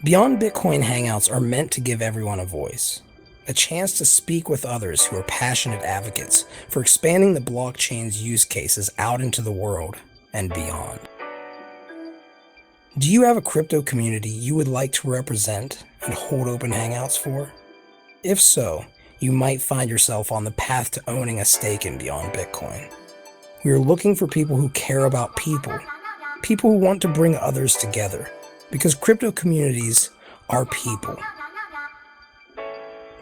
Beyond Bitcoin Hangouts are meant to give everyone a voice, a chance to speak with others who are passionate advocates for expanding the blockchain's use cases out into the world and beyond. Do you have a crypto community you would like to represent and hold open hangouts for? If so, you might find yourself on the path to owning a stake in Beyond Bitcoin. We are looking for people who care about people who want to bring others together, because crypto communities are people.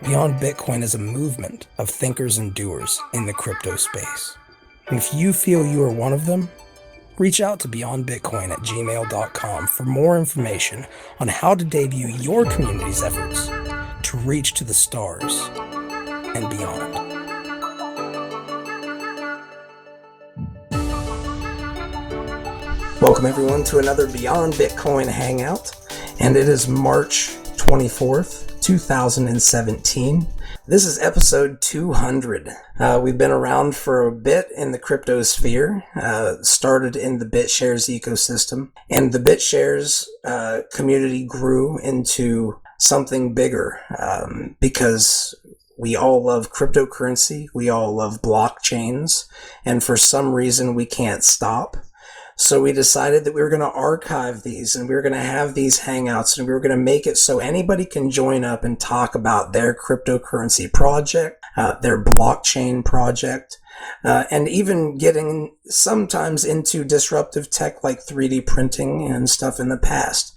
Beyond Bitcoin is a movement of thinkers and doers in the crypto space. And if you feel you are one of them, reach out to beyondbitcoin@gmail.com for more information on how to debut your community's efforts to reach to the stars and beyond. Welcome everyone to another Beyond Bitcoin Hangout, and it is March 24th, 2017. This is episode 200. We've been around for a bit in the crypto sphere, started in the BitShares ecosystem, and the BitShares community grew into something bigger because we all love cryptocurrency, we all love blockchains, and for some reason we can't stop. So we decided that we were going to archive these, and we were going to have these hangouts, and we were going to make it so anybody can join up and talk about their cryptocurrency project, their blockchain project, and even getting sometimes into disruptive tech like 3D printing and stuff in the past.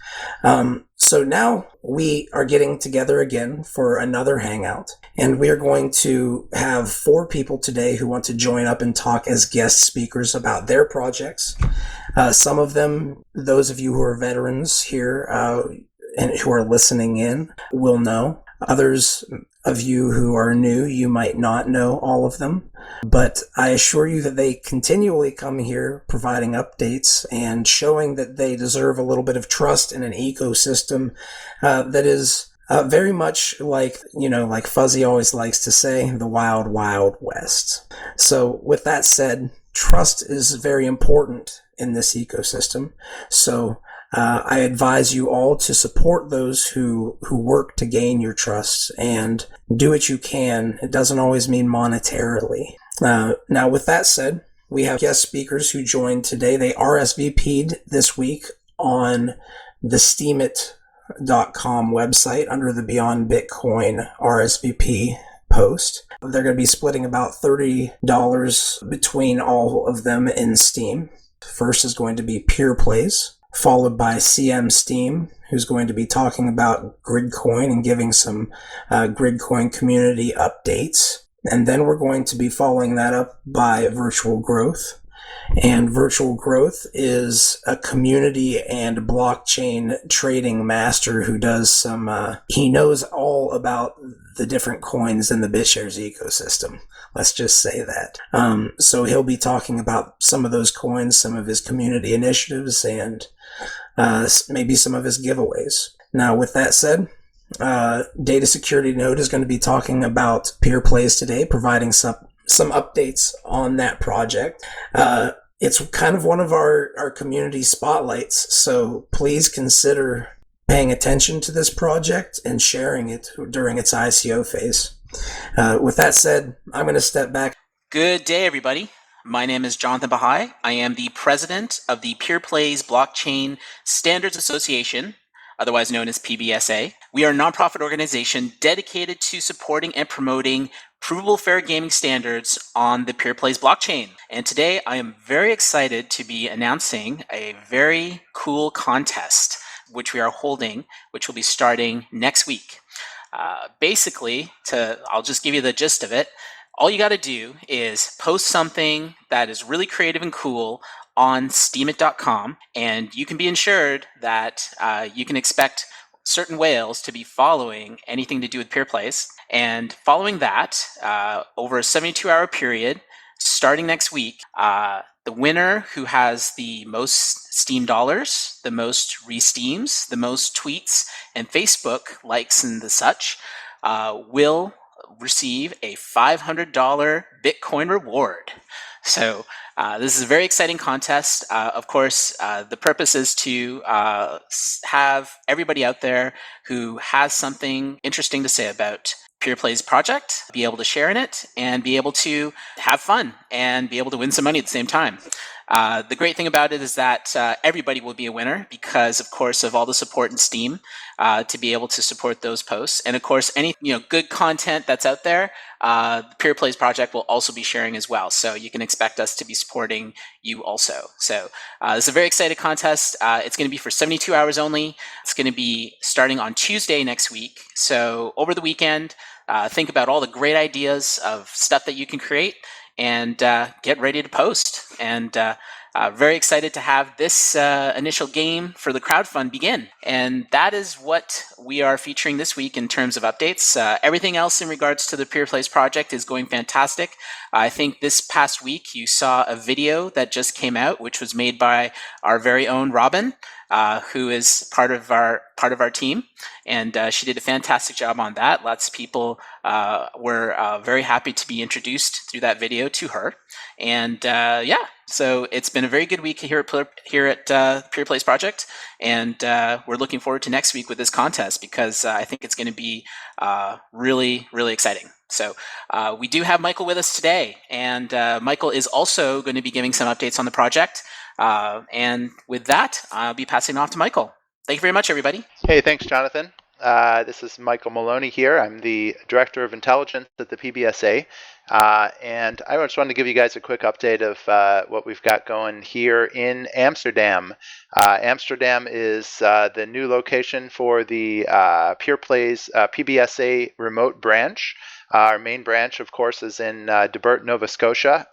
So now we are getting together again for another hangout, and we are going to have 4 people today who want to join up and talk as guest speakers about their projects. Some of them, those of you who are veterans here and who are listening in, will know. Others of you who are new, you might not know all of them, but I assure you that they continually come here providing updates and showing that they deserve a little bit of trust in an ecosystem that is very much like Fuzzy always likes to say, the wild, wild west. So with that said, trust is very important in this ecosystem. So I advise you all to support those who work to gain your trust, and do what you can. It doesn't always mean monetarily. Now, with that said, we have guest speakers who joined today. They RSVP'd this week on the steemit.com website under the Beyond Bitcoin RSVP post. They're going to be splitting about $30 between all of them in Steem. First is going to be PeerPlays, followed by CM Steem, who's going to be talking about Gridcoin and giving some Gridcoin community updates. And then we're going to be following that up by Virtual Growth. And Virtual Growth is a community and blockchain trading master who does he knows all about the different coins in the BitShares ecosystem. Let's just say that. So he'll be talking about some of those coins, some of his community initiatives, and maybe some of his giveaways. Now, with that said, Data Security Node is going to be talking about PeerPlays today, providing some updates on that project. It's kind of one of our community spotlights, so please consider paying attention to this project and sharing it during its ICO phase. With that said, I'm going to step back. Good day, everybody. My name is Jonathan Bahai. I am the president of the PeerPlays Blockchain Standards Association, otherwise known as PBSA. We are a nonprofit organization dedicated to supporting and promoting provable fair gaming standards on the PeerPlays blockchain. And today I am very excited to be announcing a very cool contest which we are holding, which will be starting next week. I'll just give you the gist of it. All you got to do is post something that is really creative and cool on steemit.com, and you can be ensured that you can expect certain whales to be following anything to do with PeerPlays. And following that, over a 72-hour period, starting next week, the winner who has the most Steem dollars, the most re-steams, the most tweets, and Facebook likes and the such, will receive a $500 Bitcoin reward. So this is a very exciting contest. Of course, the purpose is to have everybody out there who has something interesting to say about PeerPlays project be able to share in it and be able to have fun and be able to win some money at the same time. The great thing about it is that everybody will be a winner because, of course, of all the support in Steam to be able to support those posts, and of course, any good content that's out there, the PeerPlays project will also be sharing as well. So you can expect us to be supporting you also. So this is a very exciting contest. It's going to be for 72 hours only. It's going to be starting on Tuesday next week. So over the weekend, think about all the great ideas of stuff that you can create and get ready to post. And very excited to have this initial game for the crowdfund begin. And that is what we are featuring this week in terms of updates. Everything else in regards to the PeerPlays project is going fantastic. I think this past week you saw a video that just came out, which was made by our very own Robin, who is part of our team, and she did a fantastic job on that. Lots of people were very happy to be introduced through that video to her, and so it's been a very good week here at PeerPlays Project, and we're looking forward to next week with this contest because I think it's going to be really, really exciting. So we do have Michael with us today, and Michael is also going to be giving some updates on the project. And with that, I'll be passing off to Michael. Thank you very much, everybody. Hey, thanks, Jonathan. This is Michael Maloney here. I'm the Director of Intelligence at the PBSA. And I just wanted to give you guys a quick update of what we've got going here in Amsterdam. Amsterdam is the new location for the PeerPlays PBSA remote branch. Our main branch, of course, is in De Burt, Nova Scotia,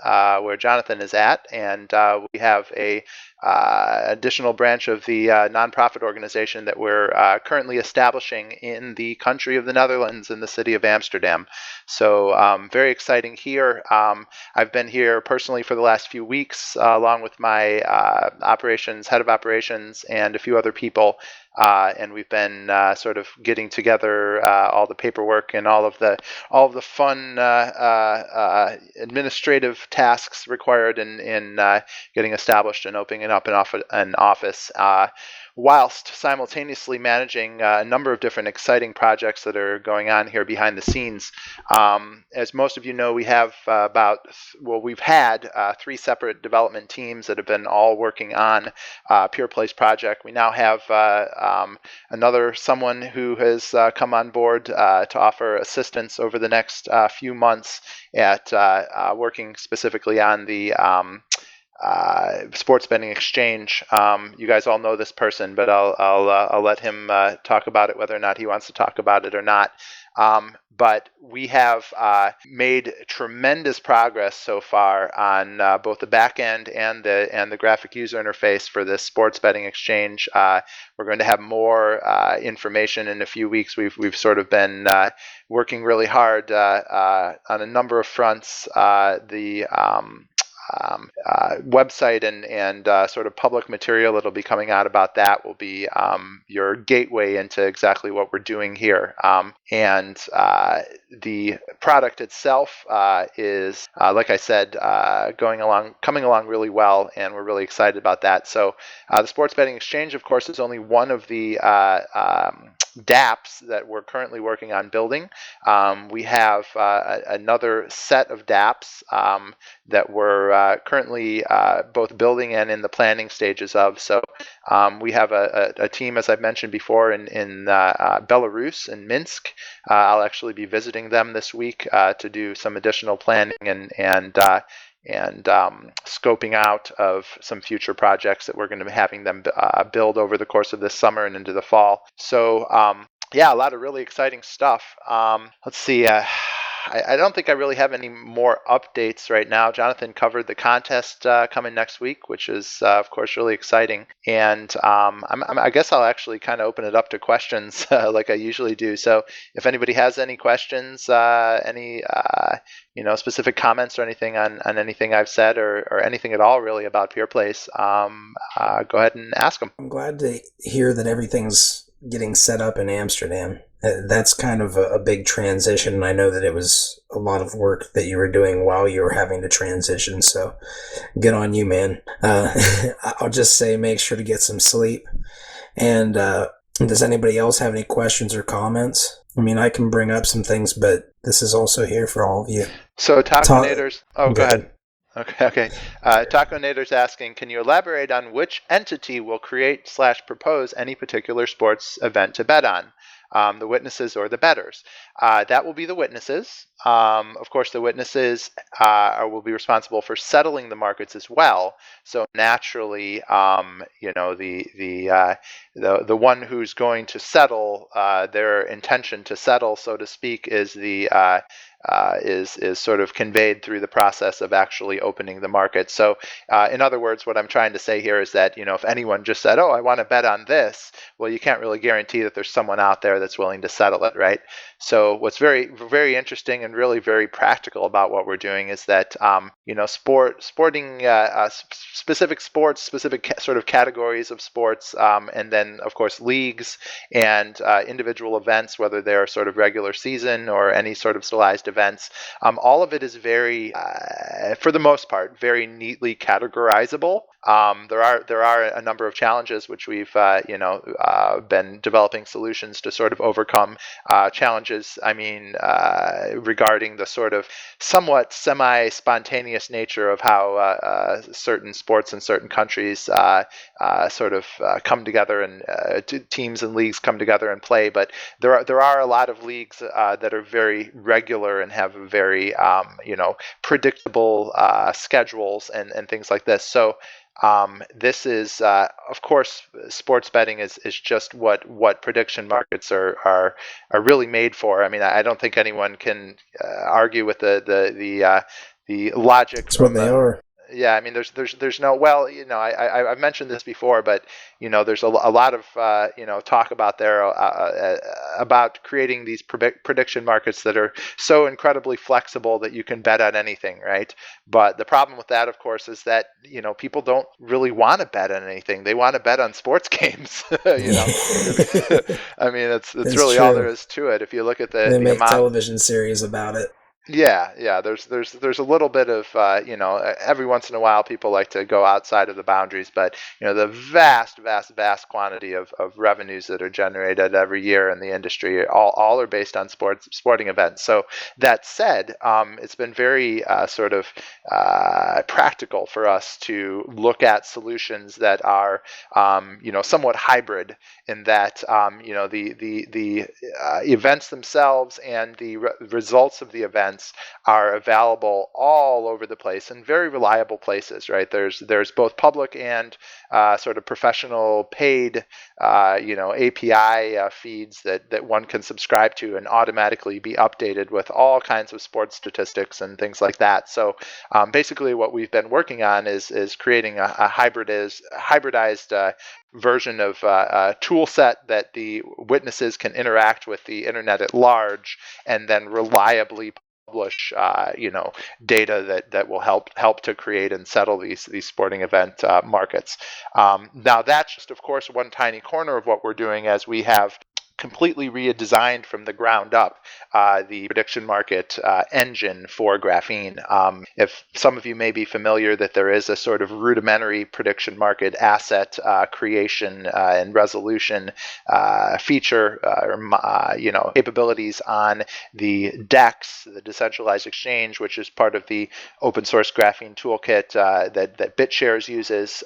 where Jonathan is at, and we have a additional branch of the nonprofit organization that we're currently establishing in the country of the Netherlands in the city of Amsterdam. So very exciting here. I've been here personally for the last few weeks, along with my head of operations, and a few other people. And we've been sort of getting together all the paperwork and all of the fun administrative tasks required in getting established and opening up an office, whilst simultaneously managing a number of different exciting projects that are going on here behind the scenes. As most of you know, we have we've had 3 separate development teams that have been all working on PeerPlays project. We now have someone who has come on board to offer assistance over the next few months at working specifically on the sports betting exchange. You guys all know this person, but I'll let him talk about it, whether or not he wants to talk about it or not. But we have made tremendous progress so far on both the back end and the graphic user interface for this sports betting exchange. We're going to have more information in a few weeks. We've sort of been working really hard on a number of fronts. The website and sort of public material that'll be coming out about that will be your gateway into exactly what we're doing here. And the product itself is, like I said, coming along really well, and we're really excited about that. So the Sports Betting Exchange, of course, is only one of the dApps that we're currently working on building. We have another set of dApps that we're currently both building and in the planning stages of. So we have a team, as I've mentioned before, in Belarus, in Minsk. I'll actually be visiting them this week to do some additional planning and scoping out of some future projects that we're going to be having them build over the course of this summer and into the fall. So a lot of really exciting stuff. Let's see. I don't think I really have any more updates right now. Jonathan covered the contest coming next week, which is, of course, really exciting. And I guess I'll actually kind of open it up to questions like I usually do. So if anybody has any questions, any specific comments or anything on anything I've said or anything at all really about PeerPlays, go ahead and ask them. I'm glad to hear that everything's getting set up in Amsterdam. That's kind of a big transition, and I know that it was a lot of work that you were doing while you were having to transition, so good on you, man. I'll just say make sure to get some sleep. And does anybody else have any questions or comments? I mean, I can bring up some things, but this is also here for all of you. So Taconators, go ahead. Okay. Taconator's asking, can you elaborate on which entity will create/propose any particular sports event to bet on? The witnesses or the bettors? That will be the witnesses. Of course, the witnesses will be responsible for settling the markets as well. So naturally, the one who's going to settle, their intention to settle, so to speak, is is sort of conveyed through the process of actually opening the market. So, in other words, what I'm trying to say here is that if anyone just said, "Oh, I want to bet on this," well, you can't really guarantee that there's someone out there that's willing to settle it, right? So, what's very, very interesting and really very practical about what we're doing is that specific sports, specific sort of categories of sports, and then of course leagues and individual events, whether they're sort of regular season or any sort of stylized events. All of it is very, for the most part, very neatly categorizable. There are a number of challenges which we've been developing solutions to sort of overcome. Challenges, regarding the sort of somewhat semi-spontaneous nature of how certain sports in certain countries come together, and teams and leagues come together and play. But there are a lot of leagues that are very regular and have very predictable schedules and things like this. So this is, of course, sports betting is just what prediction markets are really made for. I mean, I don't think anyone can argue with the logic. That's what they are. Yeah, I mean, there's no, well, I've mentioned this before, but there's a lot of talk about about creating these prediction markets that are so incredibly flexible that you can bet on anything, right? But the problem with that, of course, is that people don't really want to bet on anything. They want to bet on sports games. I mean, it's really true. All there is to it. If you look at they make television series about it. Yeah. There's a little bit of every once in a while people like to go outside of the boundaries, but the vast quantity of revenues that are generated every year in the industry all are based on sporting events. So that said, it's been very practical for us to look at solutions that are somewhat hybrid in that the events themselves and the results of the events are available all over the place in very reliable places, right? There's both public and sort of professional paid API feeds that one can subscribe to and automatically be updated with all kinds of sports statistics and things like that. So basically what we've been working on is creating a hybridized version of a tool set that the witnesses can interact with the internet at large and then reliably publish data that will help to create and settle these sporting event markets. Now that's just, of course, one tiny corner of what we're doing, as we have completely redesigned from the ground up the prediction market engine for graphene. If some of you may be familiar that there is a sort of rudimentary prediction market asset creation and resolution feature or capabilities on the DEX, the decentralized exchange, which is part of the open source graphene toolkit that BitShares uses,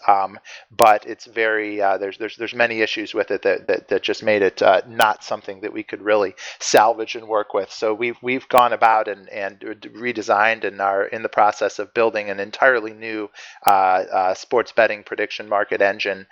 but it's very there's many issues with it that just made it not something that we could really salvage and work with. So we've gone about and redesigned and are in the process of building an entirely new sports betting prediction market engine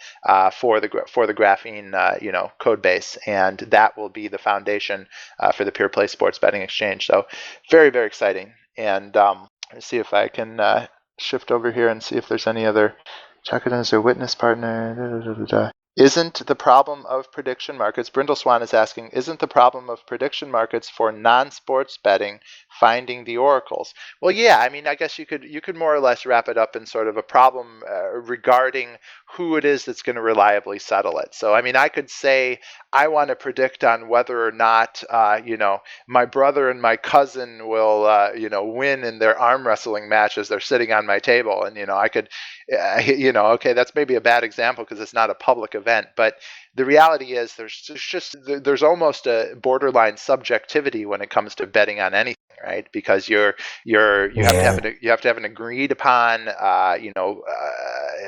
for the graphene code base, and that will be the foundation for the PeerPlays sports betting exchange. So very, very exciting. And let's see if I can shift over here and see if there's any other. Check it as a witness partner. Isn't the problem of prediction markets, Brindle Swan is asking, isn't the problem of prediction markets for non-sports betting Finding the oracles. Well, yeah, I mean, I guess you could more or less wrap it up in sort of a problem regarding who it is that's going to reliably settle it. So, I mean, I could say I want to predict on whether or not, my brother and my cousin will, win in their arm wrestling match as they're sitting on my table, and I could, okay, that's maybe a bad example because it's not a public event, but the reality is there's almost a borderline subjectivity when it comes to betting on anything, right? Because you have to have an agreed upon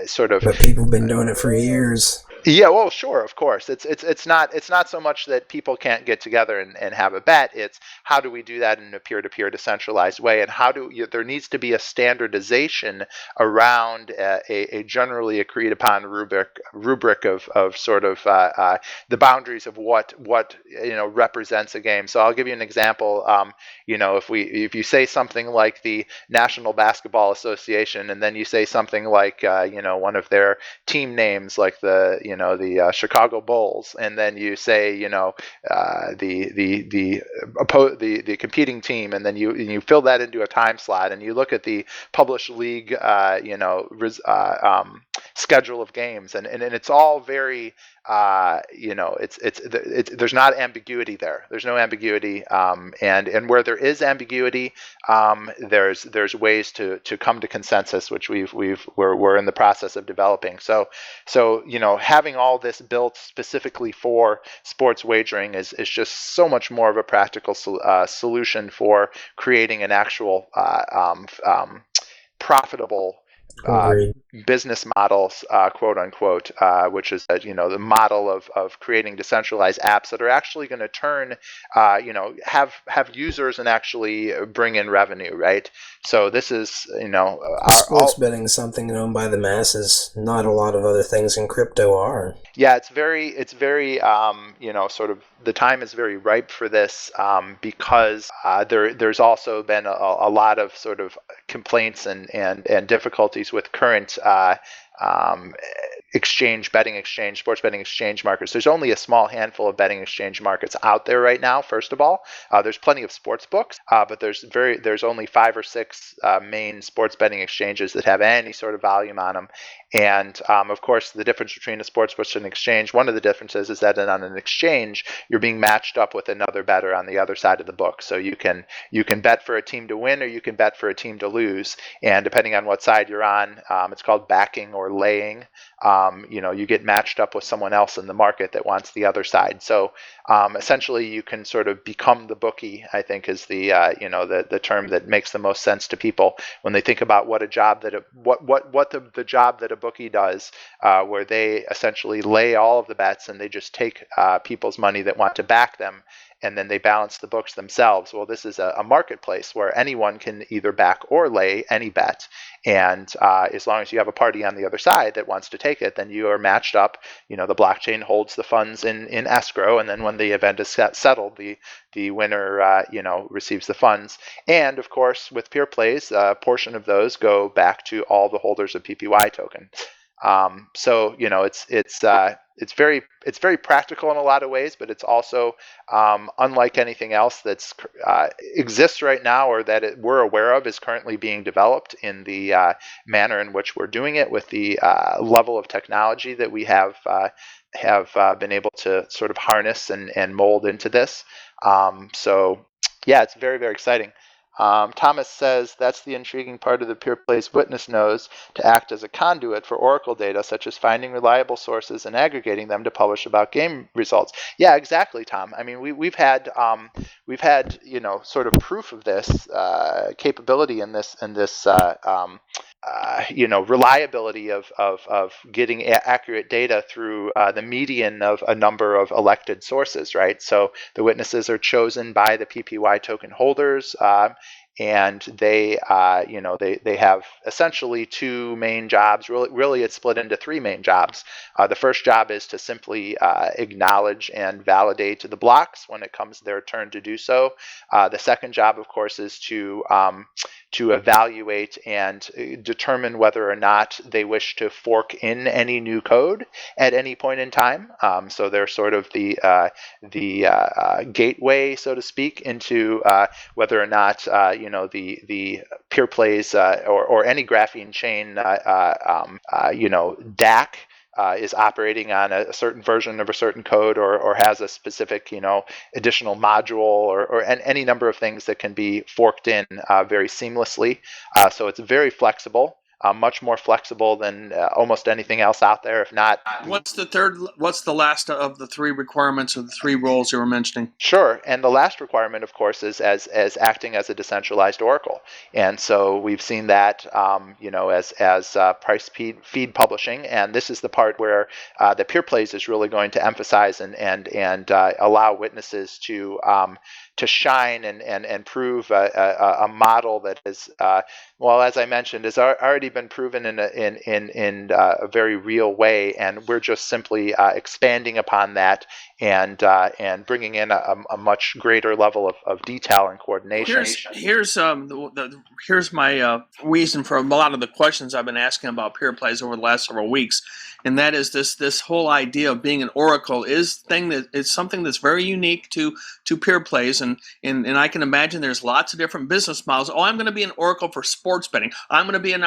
sort of. But people have been doing it for years. Yeah, well, sure, of course. It's not so much that people can't get together and have a bet. It's how do we do that in a peer-to-peer decentralized way, and there needs to be a standardization around a generally agreed upon rubric of sort of the boundaries of what represents a game. So I'll give you an example. If you say something like the National Basketball Association, and then you say something like one of their team names, like the Chicago Bulls, and then you say the competing team, and then you fill that into a time slot, and you look at the published league schedule of games, and it's all very there's not ambiguity there. There's no ambiguity, and where there is ambiguity, there's ways to come to consensus, which we're in the process of developing. So having all this built specifically for sports wagering is just so much more of a practical solution for creating an actual profitable business models, quote unquote, which is the model of creating decentralized apps that are actually going to turn, have users and actually bring in revenue, right? So this is, sports betting is something owned by the masses. Not a lot of other things in crypto are. Yeah, it's very, sort of the time is very ripe for this because there's also been a lot of sort of complaints and difficulties with current sports betting exchange markets. There's only a small handful of betting exchange markets out there right now. First of all, there's plenty of sports books, but there's only 5 or 6 main sports betting exchanges that have any sort of volume on them. And of course, the difference between a sports book and an exchange, one of the differences is that on an exchange, you're being matched up with another bettor on the other side of the book. So you can bet for a team to win, or you can bet for a team to lose. And depending on what side you're on, it's called backing or laying. You get matched up with someone else in the market that wants the other side. So essentially, you can sort of become the bookie, I think, is the term that makes the most sense to people when they think about what the job that a bookie does, where they essentially lay all of the bets and they just take people's money that want to back them, and then they balance the books themselves. Well, this is a marketplace where anyone can either back or lay any bet. And as long as you have a party on the other side that wants to take it, then you are matched up. The blockchain holds the funds in escrow, and then when the event is settled, the winner receives the funds. And of course, with PeerPlays, a portion of those go back to all the holders of PPY token. So it's very practical in a lot of ways, but it's also unlike anything else that's exists right now, or that we're aware of is currently being developed in the manner in which we're doing it, with the level of technology that we have been able to sort of harness and mold into this. So yeah, it's very, very exciting. Thomas says that's the intriguing part of the PeerPlays witness nodes, to act as a conduit for Oracle data, such as finding reliable sources and aggregating them to publish about game results. Yeah, exactly, Tom. I mean, we've had sort of proof of this capability in this reliability of getting accurate data through the median of a number of elected sources, right? So the witnesses are chosen by the PPY token holders, and they have essentially 2 main jobs. Really, it's split into 3 main jobs. The first job is to simply acknowledge and validate the blocks when it comes their turn to do so. The second job, of course, is to to evaluate and determine whether or not they wish to fork in any new code at any point in time. So they're sort of the gateway, so to speak, into whether or not the PeerPlays or any graphene chain DAC is operating on a certain version of a certain code, or has a specific additional module, or any number of things that can be forked in very seamlessly. So it's very flexible. Much more flexible than almost anything else out there, if not. What's the last of the three requirements of the three roles you were mentioning? Sure, and the last requirement, of course, is as acting as a decentralized oracle, and so we've seen that as price feed publishing, and this is the part where the PeerPlays is really going to emphasize and allow witnesses to shine and prove a model that is, as I mentioned, has already been proven in a very real way, and we're just simply expanding upon that and bringing in a much greater level of detail and coordination. Here's my reason for a lot of the questions I've been asking about PeerPlays over the last several weeks, and that is this whole idea of being an oracle is something that's very unique to PeerPlays, and I can imagine there's lots of different business models. Oh, I'm going to be an oracle for sports betting. I'm going to be an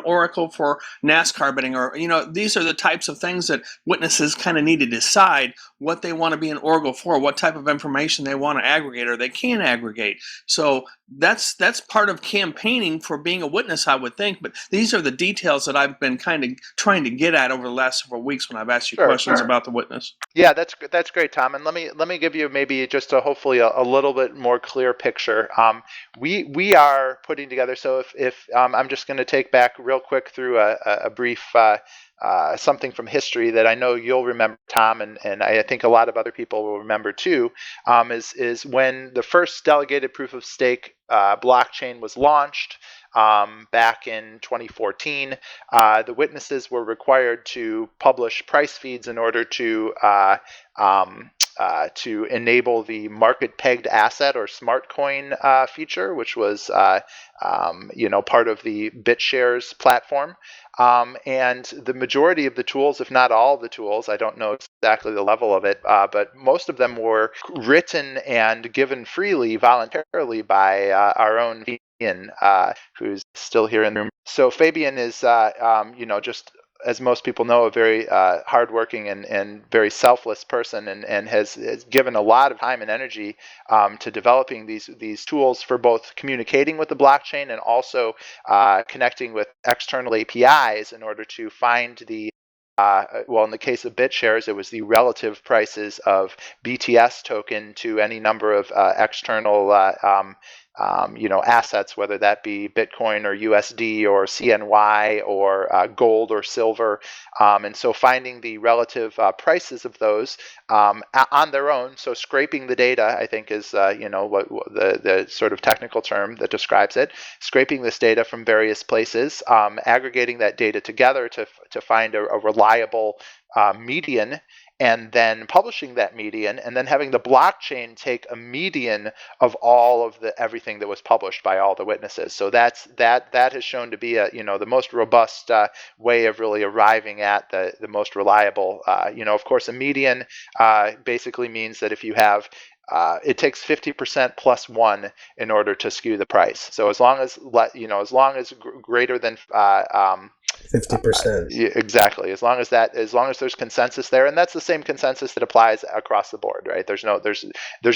oracle for NASCAR betting, or these are the types of things that witnesses kind of need to decide what they want to be an oracle for, what type of information they want to aggregate or they can aggregate. So that's part of campaigning for being a witness, I would think. But these are the details that I've been kind of trying to get at over the last several weeks when I've asked you questions about the witness. Yeah, that's great, Tom. And let me give you maybe just hopefully a little bit more clear picture. We are putting together. So if I'm just going to take back real quick through a brief something from history that I know you'll remember, Tom, and I think a lot of other people will remember too, is when the first delegated proof of stake blockchain was launched back in 2014. The witnesses were required to publish price feeds in order to enable the market pegged asset or smart coin feature, which was part of the BitShares platform. And the majority of the tools, if not all of the tools, I don't know exactly the level of it, but most of them were written and given freely, voluntarily by our own Fabian, who's still here in the room. So Fabian is, just as most people know, a very hardworking and very selfless person, and has given a lot of time and energy to developing these tools for both communicating with the blockchain and also connecting with external APIs in order to find the in the case of BitShares, it was the relative prices of BTS token to any number of external assets, whether that be Bitcoin or USD or CNY or gold or silver. And so finding the relative prices of those on their own. So scraping the data, I think, is what the sort of technical term that describes it. Scraping this data from various places, aggregating that data together to find a reliable median, and then publishing that median, and then having the blockchain take a median of all of everything that was published by all the witnesses. So that has shown to be the most robust way of really arriving at the most reliable. Of course, a median basically means that if you have it takes 50% plus 1 in order to skew the price. So as long as greater than 50%. Exactly. As long as there's consensus there, and that's the same consensus that applies across the board, right? There's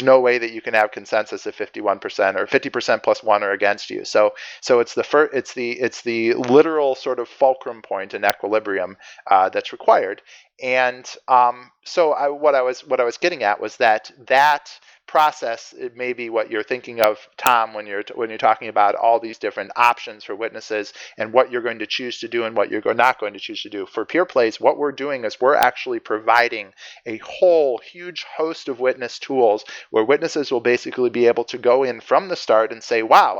no way that you can have consensus if 51% or 50% plus 1 are against you. So it's the literal sort of fulcrum point in equilibrium that's required. And what I was getting at was that process, it may be what you're thinking of, Tom, when you're talking about all these different options for witnesses and what you're going to choose to do and what you're not going to choose to do. For PeerPlays, what we're doing is we're actually providing a whole huge host of witness tools where witnesses will basically be able to go in from the start and say, wow,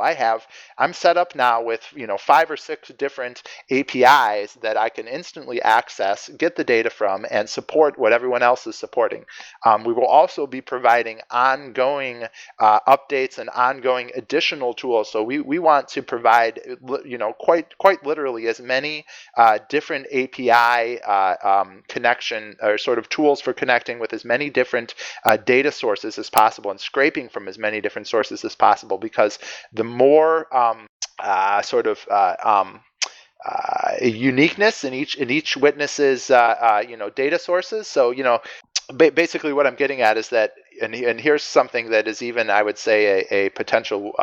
I'm set up now with 5 or 6 different APIs that I can instantly access, get the data from, and support what everyone else is supporting. We will also be providing on ongoing updates and ongoing additional tools. So we want to provide, quite literally as many different API connection or sort of tools for connecting with as many different data sources as possible and scraping from as many different sources as possible, because the more uniqueness in each witness's data sources. So basically what I'm getting at is that, and here's something that is even, I would say, a potential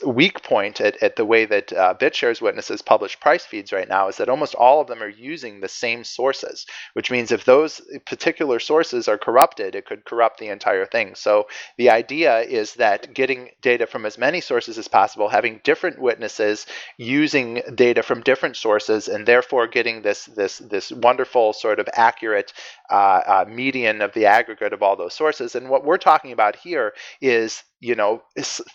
weak point at the way that BitShares witnesses publish price feeds right now, is that almost all of them are using the same sources, which means if those particular sources are corrupted, it could corrupt the entire thing. So the idea is that getting data from as many sources as possible, having different witnesses using data from different sources, and therefore getting this wonderful sort of accurate median of the aggregate of all those sources. And what we're talking about here is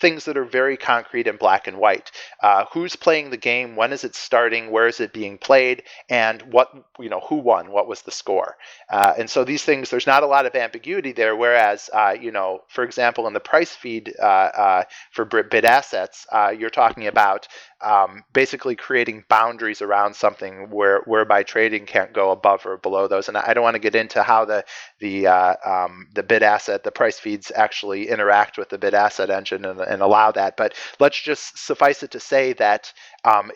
things that are very concrete and black and white. Who's playing the game? When is it starting? Where is it being played? And who won? What was the score? And so these things, there's not a lot of ambiguity there. Whereas, for example, in the price feed for bid assets, you're talking about basically creating boundaries around something whereby trading can't go above or below those. And I don't want to get into how the bid asset, the price feeds actually interact with the bid asset engine and allow that. But let's just suffice it to say that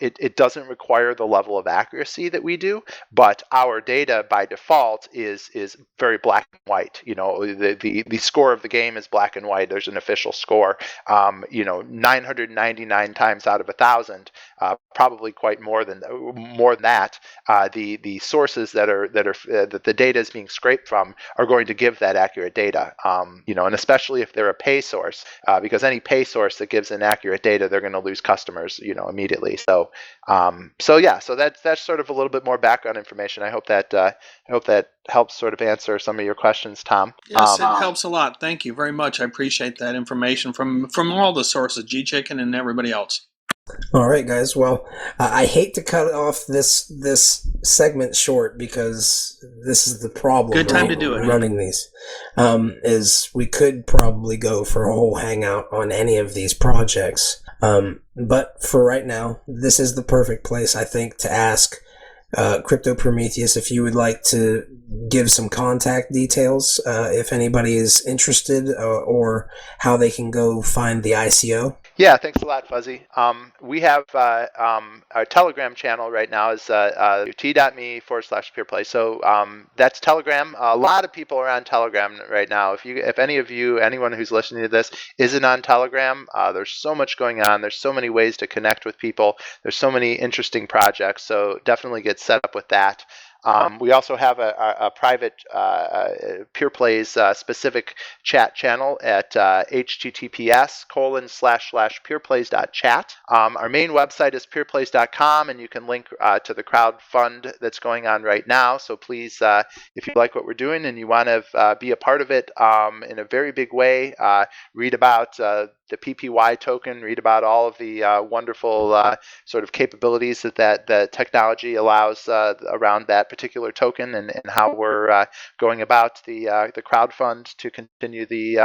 it doesn't require the level of accuracy that we do, but our data by default is very black and white. The score of the game is black and white. There's an official score. 999 times out of 1,000, probably quite more than that. The sources that the data is being scraped from are going to give that accurate data. And especially if they're a pay source, because any pay source that gives inaccurate data, they're going to lose customers, immediately. So that's sort of a little bit more background information. I hope that helps sort of answer some of your questions, Tom. Yes, it helps a lot. Thank you very much. I appreciate that information from all the sources, G-Chicken and everybody else. All right, guys. Well, I hate to cut off this segment short, because this is the problem. Good time to do it. Running these is we could probably go for a whole hangout on any of these projects. But for right now, this is the perfect place, I think, to ask Crypto Prometheus if you would like to give some contact details, if anybody is interested, or how they can go find the ICO. Yeah, thanks a lot, Fuzzy. We have our Telegram channel right now is t.me/PeerPlays. So that's Telegram. A lot of people are on Telegram right now. If anyone who's listening to this isn't on Telegram, there's so much going on. There's so many ways to connect with people. There's so many interesting projects. So definitely get set up with that. We also have a private PeerPlays specific chat channel at https://peerplays.chat. Our main website is peerplays.com, and you can link to the crowdfund that's going on right now. So please, if you like what we're doing and you want to be a part of it in a very big way, read about the PPY token, read about all of the wonderful sort of capabilities that the technology allows around that particular token, and how we're going about the crowdfund to continue the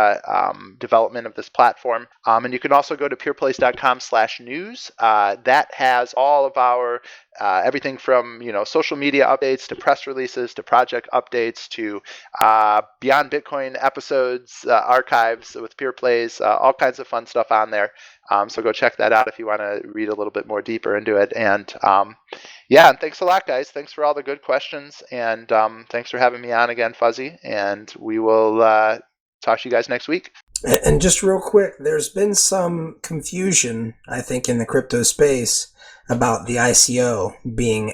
development of this platform. And you can also go to peerplays.com/news. That has all of our everything from social media updates to press releases to project updates to Beyond Bitcoin episodes, archives with PeerPlays, all kinds of fun stuff on there. So go check that out if you want to read a little bit more deeper into it. And and thanks a lot, guys. Thanks for all the good questions, and thanks for having me on again, Fuzzy. And we will talk to you guys next week. And just real quick, there's been some confusion, I think, in the crypto space about the ICO being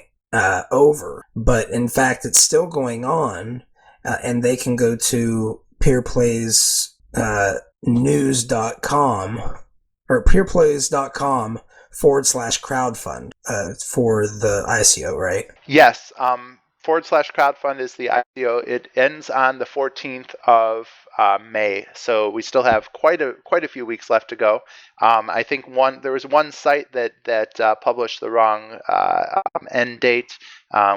over, but in fact it's still going on, and they can go to PeerPlays news.com or peerplays.com/crowdfund for the ICO, right? Yes. /crowdfund is the ICO. It ends on the 14th of May, so we still have quite a few weeks left to go. I think there was one site that published the wrong end date.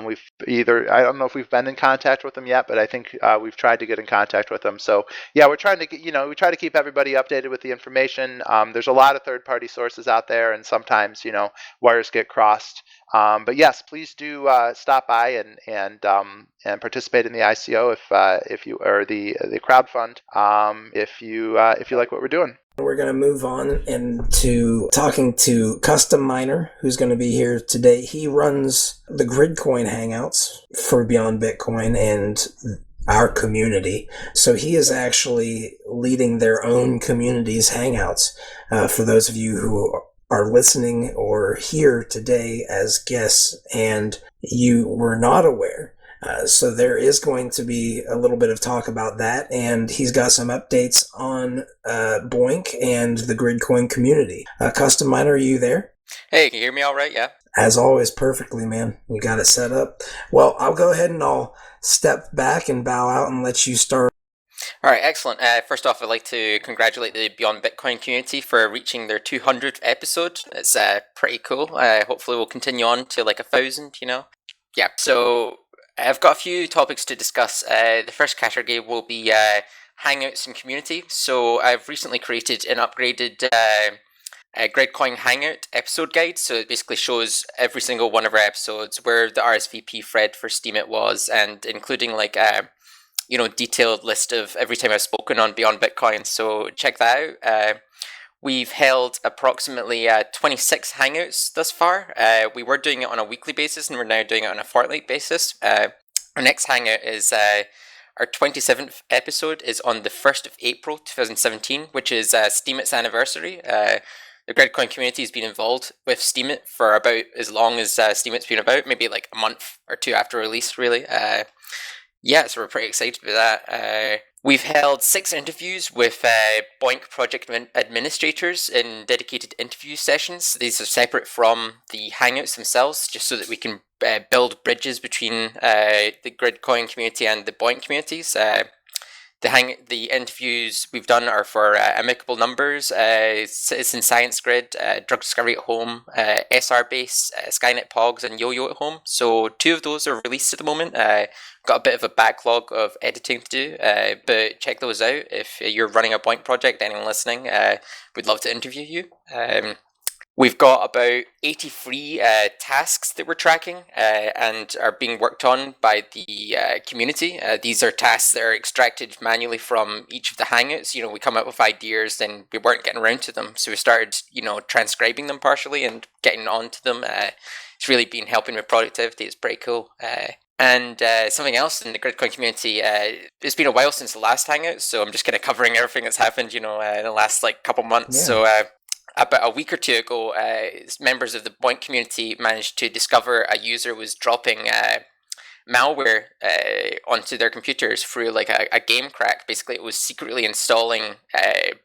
We've I don't know if we've been in contact with them yet, but I think we've tried to get in contact with them. So yeah, we're trying to get, we try to keep everybody updated with the information. There's a lot of third-party sources out there, and sometimes, wires get crossed. But yes, please do stop by and participate in the ICO if you or the crowdfund if you like what we're doing. We're going to move on into talking to Custom Miner, who's going to be here today. He runs the Gridcoin Hangouts for Beyond Bitcoin and our community. So he is actually leading their own community's Hangouts. For those of you who are listening or here today as guests and you were not aware, so there is going to be a little bit of talk about that, and he's got some updates on Boink and the Gridcoin community. Custom Miner, are you there? Hey, can you hear me all right? Yeah. As always, perfectly, man. You got it set up. Well, I'll go ahead and I'll step back and bow out and let you start. All right, excellent. First off, I'd like to congratulate the Beyond Bitcoin community for reaching their 200th episode. It's pretty cool. Hopefully we'll continue on to like 1,000, Yeah, so I've got a few topics to discuss. The first category will be Hangouts and community. So I've recently created an upgraded Gridcoin Hangout episode guide. So it basically shows every single one of our episodes, where the RSVP thread for Steemit was, and including like detailed list of every time I've spoken on Beyond Bitcoin. So check that out. We've held approximately 26 Hangouts thus far. We were doing it on a weekly basis, and we're now doing it on a fortnightly basis. Our next Hangout is our 27th episode is on the 1st of April 2017, which is Steemit's anniversary. The Gridcoin community has been involved with Steemit for about as long as Steemit's been about, maybe like a month or two after release, really. So we're pretty excited about that. We've held 6 interviews with Boink project administrators in dedicated interview sessions. These are separate from the Hangouts themselves, just so that we can build bridges between the Gridcoin community and the Boink communities. The interviews we've done are for Amicable Numbers, Citizen Science Grid, Drug Discovery at Home, SR Base, Skynet Pogs, and Yo-Yo at Home. So 2 of those are released at the moment. Got a bit of a backlog of editing to do, but check those out. If you're running a Boink project, anyone listening, we'd love to interview you. We've got about 83 tasks that we're tracking and are being worked on by the community. These are tasks that are extracted manually from each of the Hangouts. We come up with ideas, then we weren't getting around to them. So we started, transcribing them partially and getting onto them. It's really been helping with productivity. It's pretty cool. And something else in the Gridcoin community, it's been a while since the last Hangout, so I'm just kind of covering everything that's happened, in the last couple months. Yeah. So about a week or two ago, members of the Boink community managed to discover a user was dropping malware onto their computers through like a game crack. Basically, it was secretly installing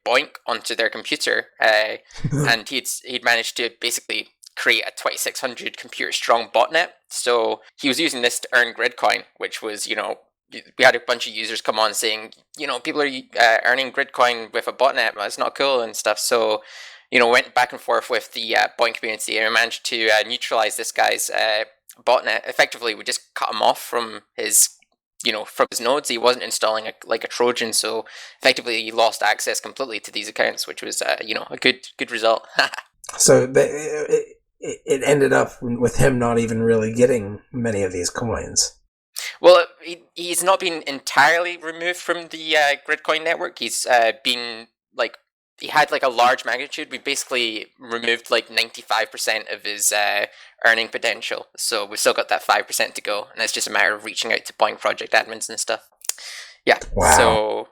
Boink onto their computer, and he'd managed to basically create a 2600 computer strong botnet. So he was using this to earn Gridcoin, which was, we had a bunch of users come on saying, people are earning Gridcoin with a botnet. That's not cool and stuff. So, went back and forth with the Boink community and managed to neutralize this guy's botnet. Effectively, we just cut him off from his nodes. He wasn't installing a Trojan, so effectively he lost access completely to these accounts, which was a good result. So it ended up with him not even really getting many of these coins. Well, he's not been entirely removed from the Gridcoin network. He's been he had a large magnitude. We basically removed 95% of his earning potential. So we've still got that 5% to go, and it's just a matter of reaching out to Boink project admins and stuff. Yeah. Wow. So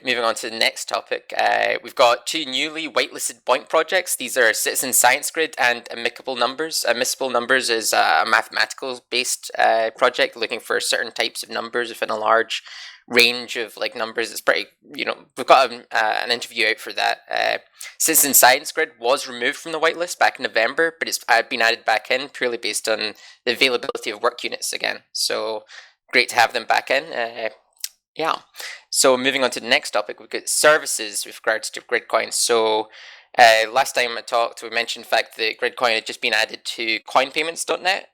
moving on to the next topic, we've got 2 newly whitelisted Boink projects. These are Citizen Science Grid and Amicable Numbers. Amicable Numbers is a mathematical-based project looking for certain types of numbers within a large range of numbers. It's pretty, we've got an interview out for that. Citizen Science Grid was removed from the whitelist back in November, but it's been added back in purely based on the availability of work units again. So great to have them back in. So moving on to the next topic, we've got services with regards to Gridcoin. So Last time I talked, we mentioned the fact that Gridcoin had just been added to coinpayments.net.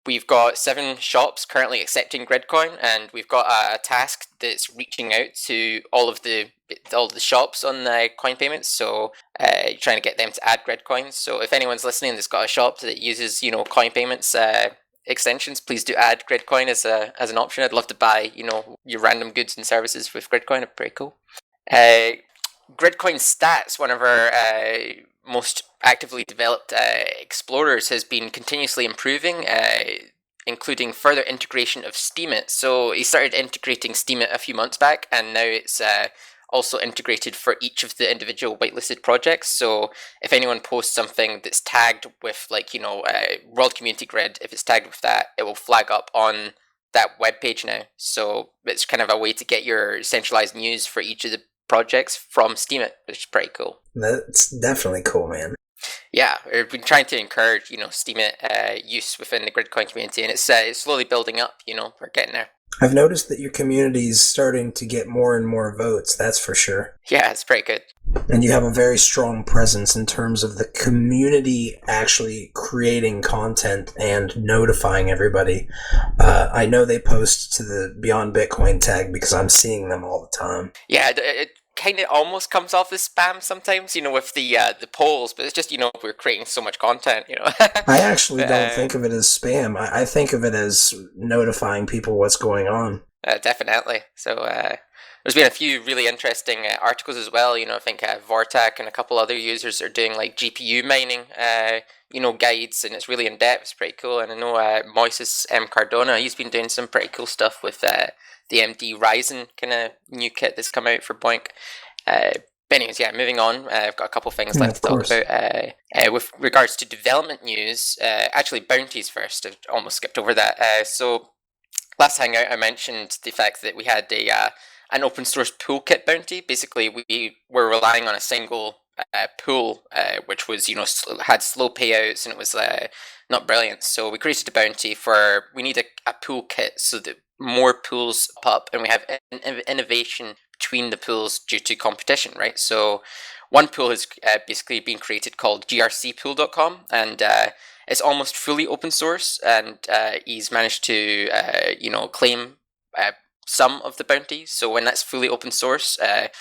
We've got 7 shops currently accepting Gridcoin, and we've got a task that's reaching out to all of the shops on coin payments. So trying to get them to add Gridcoin. So if anyone's listening that's got a shop that uses coin payments extensions, please do add Gridcoin as an option. I'd love to buy your random goods and services with Gridcoin. It'd be pretty cool. Gridcoin Stats, one of our most actively developed explorers, has been continuously improving, including further integration of Steemit. So he started integrating Steemit a few months back, and now it's also integrated for each of the individual whitelisted projects. So if anyone posts something that's tagged with World Community Grid, if it's tagged with that, it will flag up on that web page now. So it's kind of a way to get your centralized news for each of the projects from Steemit, which is pretty cool. That's definitely cool, man. Yeah, we've been trying to encourage, Steemit use within the Gridcoin community, and it's slowly building up. We're getting there. I've noticed that your community is starting to get more and more votes, that's for sure. Yeah, it's pretty good. And you have a very strong presence in terms of the community actually creating content and notifying everybody. I know they post to the Beyond Bitcoin tag because I'm seeing them all the time. Yeah, it kind of almost comes off as spam sometimes, with the polls, but it's just, we're creating so much content, I actually don't think of it as spam. I think of it as notifying people what's going on. Definitely. So there's been a few really interesting articles as well. I think Vortak and a couple other users are doing like GPU mining, guides, and it's really in depth. It's pretty cool. And I know Moises M. Cardona, he's been doing some pretty cool stuff with the MD Ryzen kind of new kit that's come out for Boink. But anyways, yeah, moving on. I've got a couple things left to talk about. With regards to development news, actually bounties first. I've almost skipped over that. So last Hangout, I mentioned the fact that we had an open source toolkit bounty. Basically, we were relying on a single pool, which was had slow payouts, and it was not brilliant. So we created a bounty we need a pool kit so that more pools pop, and we have innovation between the pools due to competition, right? So one pool has basically been created called grcpool.com, and it's almost fully open source, and he's managed to claim some of the bounty. So when that's fully open source, that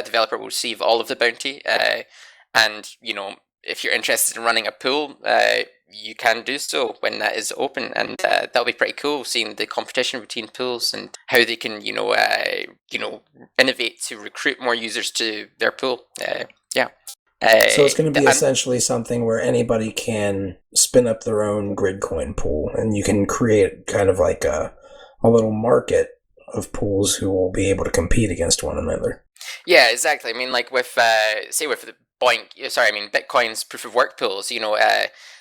developer will receive all of the bounty, and if you're interested in running a pool, you can do so when that is open, and that'll be pretty cool, seeing the competition between pools and how they can innovate to recruit more users to their pool. So it's going to be essentially something where anybody can spin up their own Gridcoin pool, and you can create kind of like a little market of pools who will be able to compete against one another. Yeah, exactly. I mean, like with the Bitcoin's proof of work pools,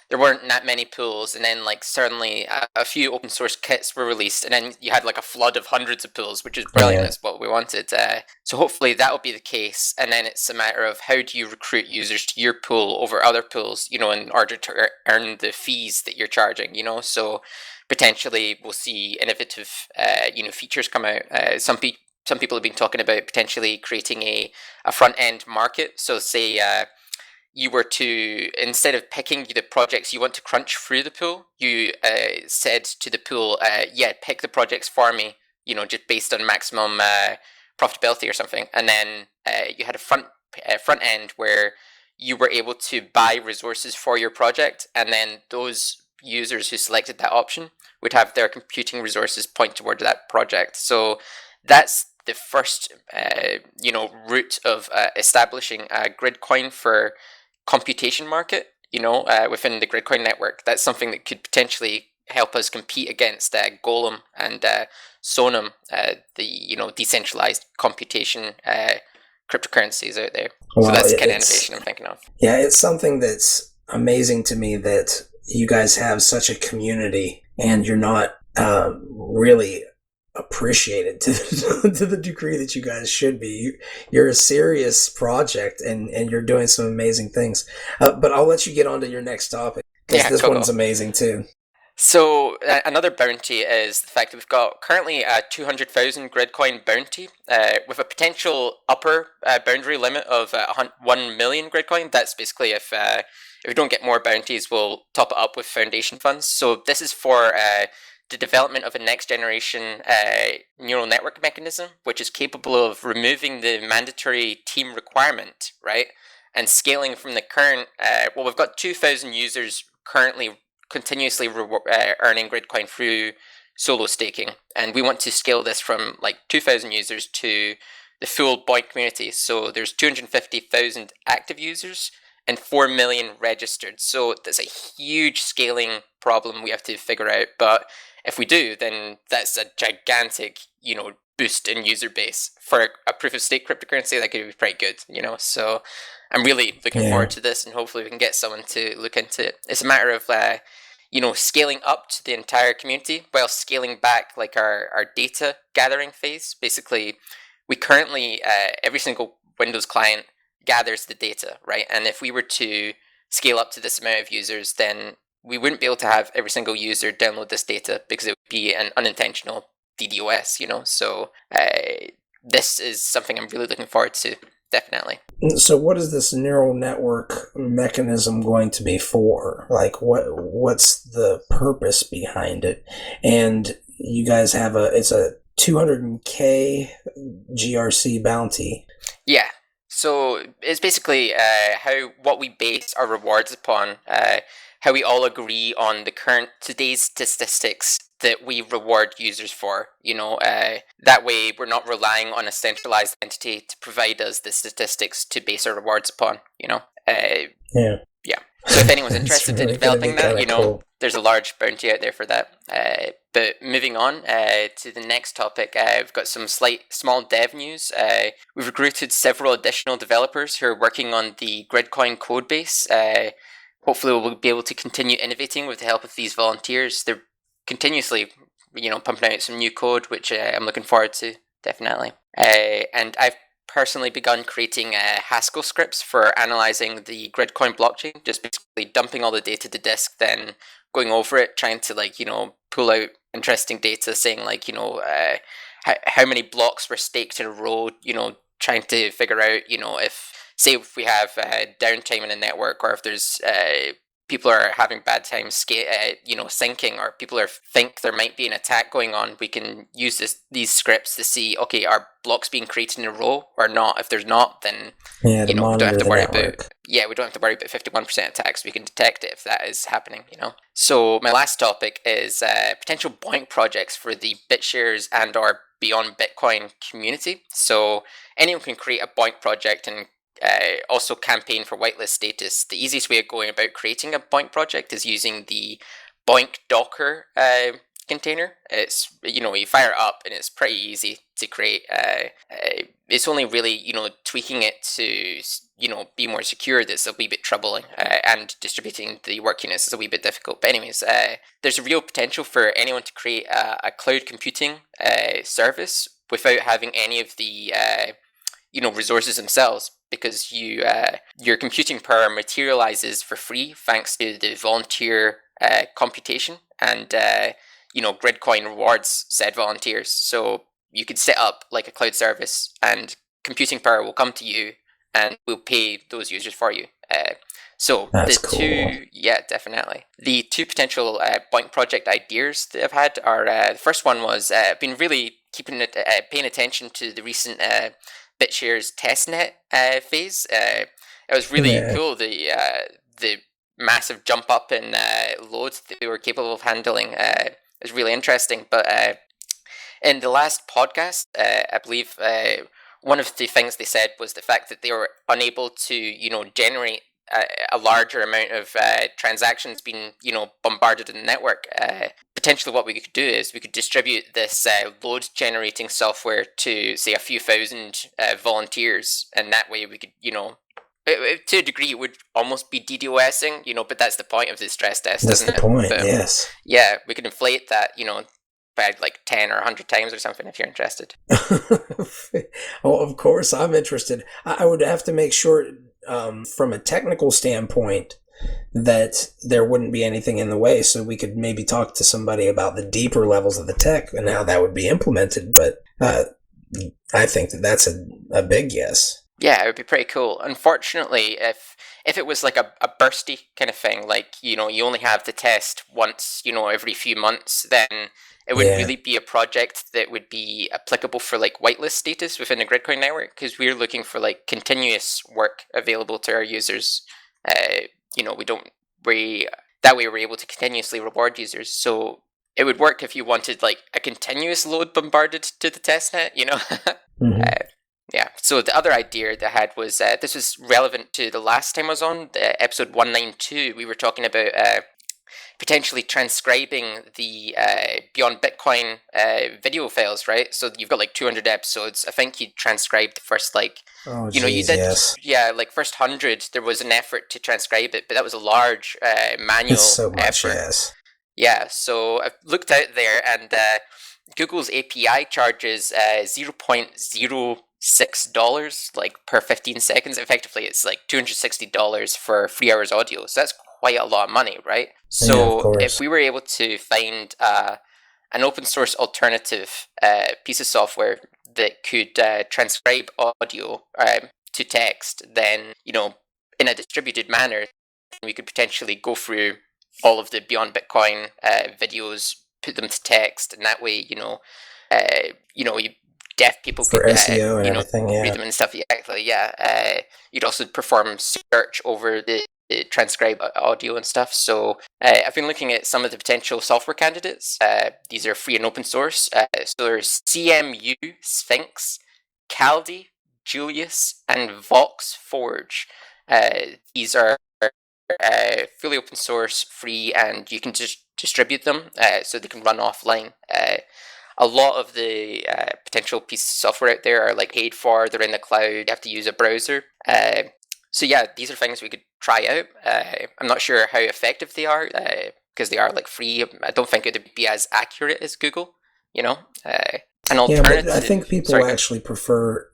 there weren't that many pools, and then suddenly a few open source kits were released, and then you had a flood of hundreds of pools, which is brilliant. That's what we wanted. So hopefully that will be the case, and then it's a matter of how do you recruit users to your pool over other pools, in order to earn the fees that you're charging, So potentially we'll see innovative, features come out. Some people have been talking about potentially creating a front end market. So say you were to, instead of picking the projects you want to crunch through the pool, you said to the pool, pick the projects for me, just based on maximum profitability or something. And then you had a front end where you were able to buy resources for your project, and then those users who selected that option would have their computing resources point toward that project. So that's the first route of establishing a Gridcoin for computation market, within the Gridcoin network. That's something that could potentially help us compete against Golem and Sonum, the decentralized computation cryptocurrencies out there. So that's the kind of innovation I'm thinking of. Yeah, it's something that's amazing to me that you guys have such a community and you're not really appreciated to the degree that you guys should be. You're a serious project and you're doing some amazing things. But I'll let you get on to your next topic because this one's amazing too. So another bounty is the fact that we've got currently a 200,000 Gridcoin bounty with a potential upper boundary limit of 1 million Gridcoin. That's basically if we don't get more bounties, we'll top it up with foundation funds. So this is for the development of a next generation neural network mechanism, which is capable of removing the mandatory team requirement, right? And scaling from the current, we've got 2,000 users currently continuously earning Gridcoin through solo staking, and we want to scale this from like 2,000 users to the full Boink community. So there's 250,000 active users and 4 million registered. So that's a huge scaling problem we have to figure out. But if we do, then that's a gigantic, boost in user base for a proof of stake cryptocurrency. That could be pretty good, So I'm really looking forward to this, and hopefully we can get someone to look into it. It's a matter of scaling up to the entire community while scaling back like our data gathering phase. Basically, we currently every single Windows client gathers the data, right? And if we were to scale up to this amount of users, then we wouldn't be able to have every single user download this data because it would be an unintentional DDoS, So this is something I'm really looking forward to, definitely. So what is this neural network mechanism going to be for? Like what's the purpose behind it? And you guys have it's a 200K GRC bounty. Yeah. So it's basically what we base our rewards upon, how we all agree on the current today's statistics that we reward users for. That way we're not relying on a centralized entity to provide us the statistics to base our rewards upon. Yeah. So if anyone's interested really in developing that, cool. There's a large bounty out there for that. But moving on to the next topic, we've got some small dev news. We've recruited several additional developers who are working on the Gridcoin code base. Hopefully we'll be able to continue innovating with the help of these volunteers. They're continuously, pumping out some new code, which I'm looking forward to, definitely. And I've personally begun creating Haskell scripts for analyzing the Gridcoin blockchain, just basically dumping all the data to disk, then going over it, trying to pull out interesting data, saying how many blocks were staked in a row, trying to figure out if we have downtime in a network, or if there's people are having bad times syncing, or people think there might be an attack going on, we can use these scripts to see, okay, are blocks being created in a row or not? If there's not, then we don't have to worry about we don't have to worry about 51% attacks. We can detect it if that is happening. So my last topic is potential Boink projects for the BitShares and or Beyond Bitcoin community. So anyone can create a Boink project and also campaign for whitelist status. The easiest way of going about creating a Boink project is using the Boink Docker container. It's you fire it up and it's pretty easy to create. It's only really tweaking it to be more secure that's a wee bit troubling, and distributing the work units is a wee bit difficult. But anyways, there's a real potential for anyone to create a cloud computing service without having any of the resources themselves, because your computing power materializes for free thanks to the volunteer computation, and Gridcoin rewards said volunteers. So you could set up like a cloud service, and computing power will come to you and will pay those users for you. So that's the cool. Definitely. The two potential Boink project ideas that I've had are the first one was been really paying attention to the recent BitShares testnet phase. It was really cool, the massive jump up in loads that they were capable of handling. It was really interesting. But in the last podcast, I believe one of the things they said was the fact that they were unable to generate a larger amount of transactions being bombarded in the network. Potentially what we could do is we could distribute this load generating software to, say, a few thousand volunteers, and that way we could to a degree it would almost be DDoSing, but that's the point of the stress test. That's the point. Yes. Yeah, we could inflate that by like 10 or 100 times or something if you're interested. Well, of course I'm interested. I would have to make sure from a technical standpoint that there wouldn't be anything in the way. So we could maybe talk to somebody about the deeper levels of the tech and how that would be implemented. But I think that that's a big yes. Yeah, it would be pretty cool. Unfortunately, if it was like a bursty kind of thing, like, you only have to test once, every few months, then it wouldn't really be a project that would be applicable for like whitelist status within the Gridcoin network, because we're looking for like continuous work available to our users. That way we're able to continuously reward users. So it would work if you wanted like a continuous load bombarded to the testnet, Mm-hmm. Yeah, so the other idea that I had was, this was relevant to the last time I was on, episode 192. We were talking about potentially transcribing the Beyond Bitcoin video files, right? So you've got like 200 episodes. I think you transcribed the first like, Oh, you geez, did, yes. yeah, like first 100, there was an effort to transcribe it, but that was a large manual It's so much, effort. yes. Yeah, so I've looked out there, and Google's API charges $0.06 like per 15 seconds. Effectively, it's like $260 for 3 hours audio. So that's quite a lot of money, right? So if we were able to find an open source alternative piece of software that could transcribe audio to text, then, in a distributed manner, we could potentially go through all of the Beyond Bitcoin videos, put them to text, and that way, deaf people for could SEO and everything, read them and stuff. Yeah. You'd also perform search over the transcribe audio and stuff. So I've been looking at some of the potential software candidates. These are free and open source. So there's CMU, Sphinx, Caldi, Julius, and Vox Forge. These are fully open source, free, and you can just distribute them so they can run offline. A lot of the potential pieces of software out there are like paid for, they're in the cloud, you have to use a browser. So yeah, these are things we could try out. I'm not sure how effective they are because they are like free. I don't think it would be as accurate as Google, an alternative. Yeah, but I think people actually prefer,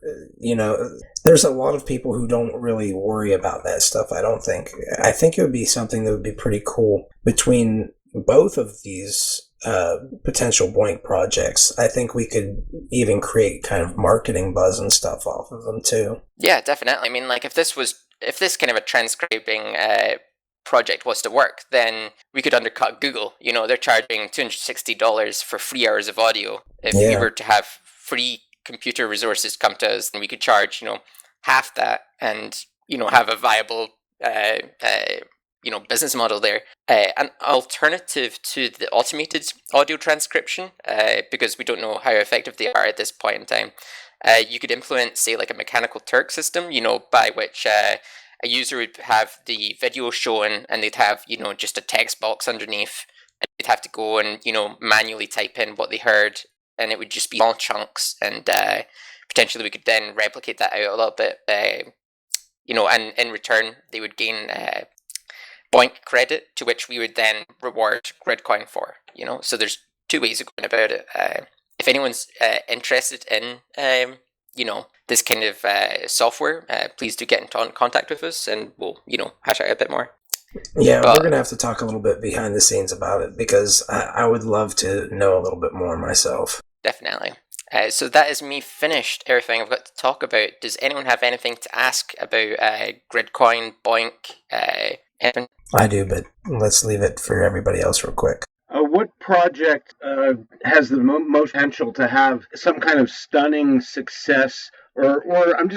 there's a lot of people who don't really worry about that stuff, I don't think. I think it would be something that would be pretty cool between both of these potential BOINC projects. I think we could even create kind of marketing buzz and stuff off of them too. Yeah, definitely. I mean, like if this kind of a transcribing project was to work, then we could undercut Google. They're charging $260 for 3 hours of audio. If we were to have free computer resources come to us, then we could charge, half that and, have a viable, business model there. An alternative to the automated audio transcription, because we don't know how effective they are at this point in time, you could implement, say, like a mechanical Turk system, by which a user would have the video shown and they'd have, just a text box underneath, and they'd have to go and, manually type in what they heard, and it would just be small chunks, and potentially we could then replicate that out a little bit, and in return they would gain BOINC credit, to which we would then reward Gridcoin for, so there's two ways of going about it. If anyone's interested in, this kind of software, please do get in contact with us and we'll, hash out a bit more. Yeah, we're going to have to talk a little bit behind the scenes about it because I would love to know a little bit more myself. Definitely. So that is me finished everything I've got to talk about. Does anyone have anything to ask about Gridcoin, BOINC, anything? I do, but let's leave it for everybody else real quick. What project has the most potential to have some kind of stunning success? Or I'm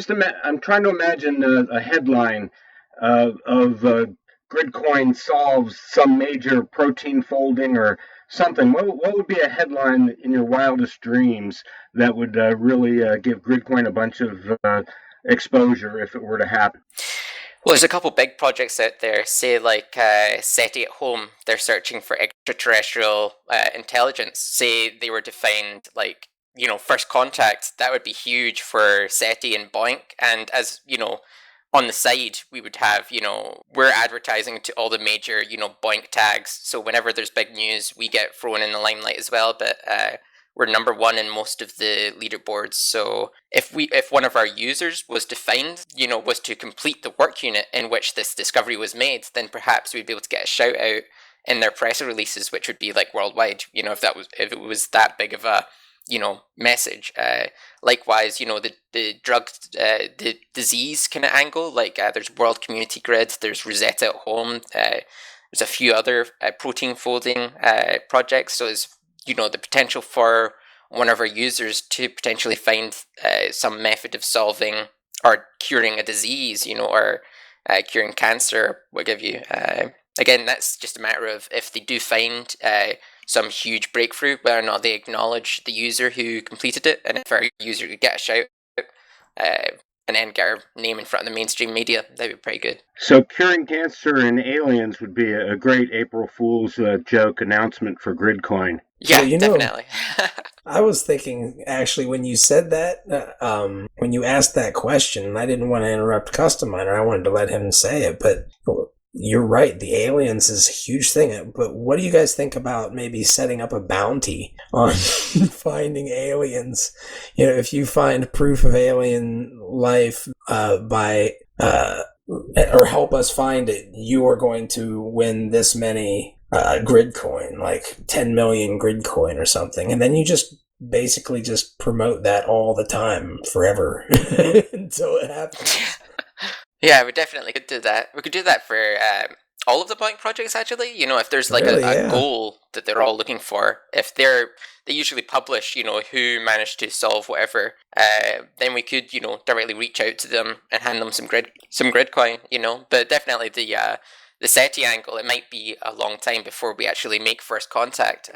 trying to imagine a headline of Gridcoin solves some major protein folding or something. What would be a headline in your wildest dreams that would really give Gridcoin a bunch of exposure if it were to happen? Well, there's a couple big projects out there, say like SETI at home. They're searching for extraterrestrial intelligence. Say they were to find like, first contact. That would be huge for SETI and BOINC. And as, on the side, we would have, we're advertising to all the major, BOINC tags. So whenever there's big news, we get thrown in the limelight as well. But we're number one in most of the leaderboards. So if one of our users was to find, was to complete the work unit in which this discovery was made, then perhaps we'd be able to get a shout out in their press releases, which would be like worldwide. If it was that big of a message. Likewise, the drug, the disease kind of angle, like there's World Community Grid, there's Rosetta at Home, there's a few other protein folding projects. So there's, the potential for one of our users to potentially find some method of solving or curing a disease, or curing cancer, what have you. Again, that's just a matter of if they do find some huge breakthrough, whether or not they acknowledge the user who completed it, and if our user could get a shout and then get our name in front of the mainstream media, that'd be pretty good. So curing cancer in aliens would be a great April Fool's joke announcement for Gridcoin. Yeah, definitely. I was thinking, actually, when you said that, when you asked that question, and I didn't want to interrupt Custom Miner, I wanted to let him say it, but you're right, the aliens is a huge thing. But what do you guys think about maybe setting up a bounty on finding aliens? If you find proof of alien life or help us find it, you are going to win this many Gridcoin, like 10 million Gridcoin or something. And then you just basically just promote that all the time, forever, until it happens. Yeah, we definitely could do that. We could do that for all of the Boink projects, actually. If there's like a goal that they're all looking for, if they usually publish, who managed to solve whatever, then we could, directly reach out to them and hand them some Gridcoin, But definitely the SETI angle, it might be a long time before we actually make first contact.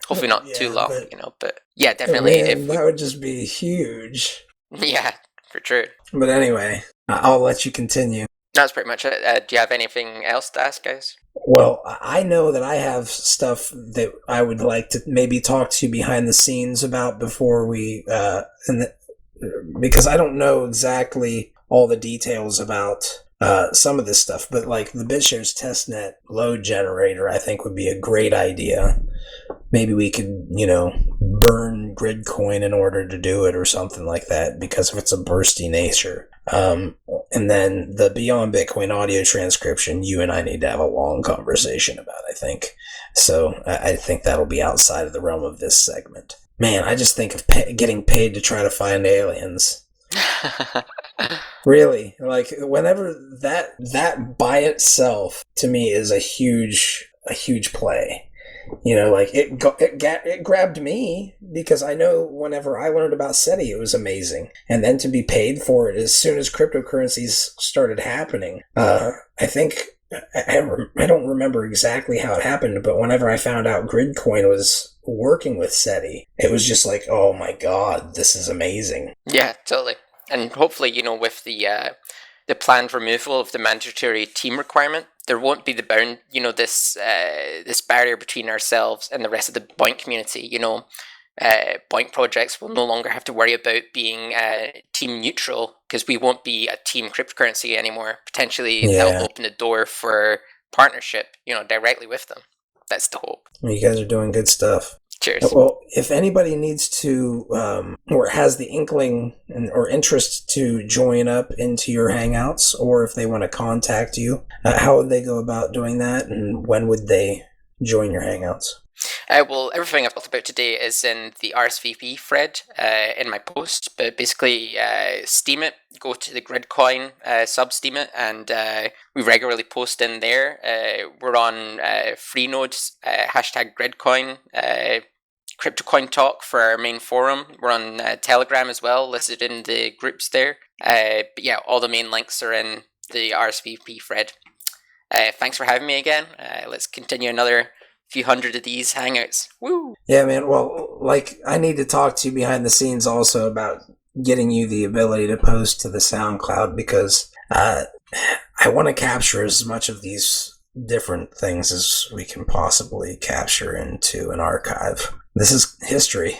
Hopefully not too long, But yeah, definitely. Man, that would just be huge. Yeah, for sure. But anyway, I'll let you continue. That's pretty much it. Do you have anything else to ask, guys? Well, I know that I have stuff that I would like to maybe talk to you behind the scenes about before we, because I don't know exactly all the details about some of this stuff, but like the BitShares testnet load generator, I think would be a great idea. Maybe we could, burn Gridcoin in order to do it or something like that because of its a bursty nature. And then the Beyond Bitcoin audio transcription, you and I need to have a long conversation about, I think. So I think that'll be outside of the realm of this segment. Man, I just think of getting paid to try to find aliens. Really, like whenever that by itself to me is a huge play. Like it grabbed me because I know whenever I learned about SETI, it was amazing. And then to be paid for it as soon as cryptocurrencies started happening, I think, I don't remember exactly how it happened, but whenever I found out Gridcoin was working with SETI, it was just like, oh my God, this is amazing. Yeah, totally. And hopefully, with the planned removal of the mandatory team requirement, there won't be this barrier between ourselves and the rest of the Boink community. Boink projects will no longer have to worry about being team neutral because we won't be a team cryptocurrency anymore. Potentially, that'll open the door for partnership, directly with them. That's the hope. You guys are doing good stuff. Cheers. Well, if anybody needs to, or has the inkling or interest to join up into your Hangouts, or if they want to contact you, how would they go about doing that, and when would they join your Hangouts? Well, everything I've talked about today is in the RSVP thread in my post, but basically Steam it, go to the Gridcoin, sub-Steam it, and we regularly post in there. We're on Freenode's hashtag Gridcoin, CryptoCoin Talk for our main forum. We're on Telegram as well, listed in the groups there. But yeah, all the main links are in the RSVP thread. Thanks for having me again. Let's continue another few hundred of these Hangouts. Woo! Yeah, man. Well, like, I need to talk to you behind the scenes also about getting you the ability to post to the SoundCloud because I want to capture as much of these different things as we can possibly capture into an archive. This is history.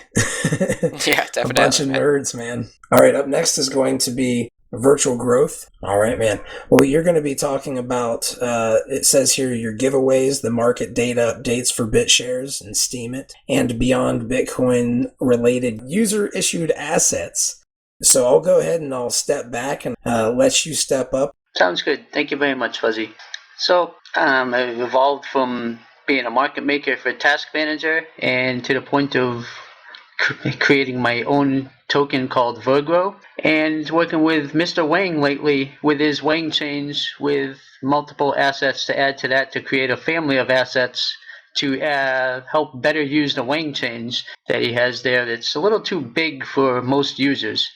Yeah, definitely. A bunch of nerds, man. All right, up next is going to be Virtual growth. All right, man. Well, you're going to be talking about, it says here, your giveaways, the market data updates for BitShares and Steemit, and beyond Bitcoin related user issued assets. So I'll go ahead and I'll step back and let you step up. Sounds good. Thank you very much, Fuzzy. So I've evolved from being a market maker for Task Manager and to the point of creating my own token called Virgrow, and working with Mr. Wang lately with his Wang change with multiple assets to add to that to create a family of assets to help better use the Wang change that he has there that's a little too big for most users.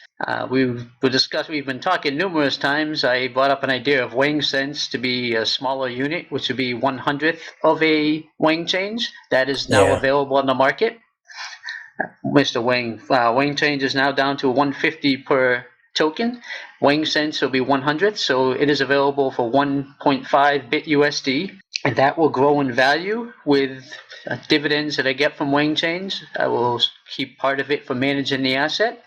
We've been talking numerous times. I brought up an idea of Wang Sense to be a smaller unit, which would be 1/100th of a Wang change. That is now available on the market. Mr. Wang change is now down to 150 per token. Wang Sense will be 100th, so it is available for 1.5 bit USD, and that will grow in value with dividends that I get from Wang change. I will keep part of it for managing the asset.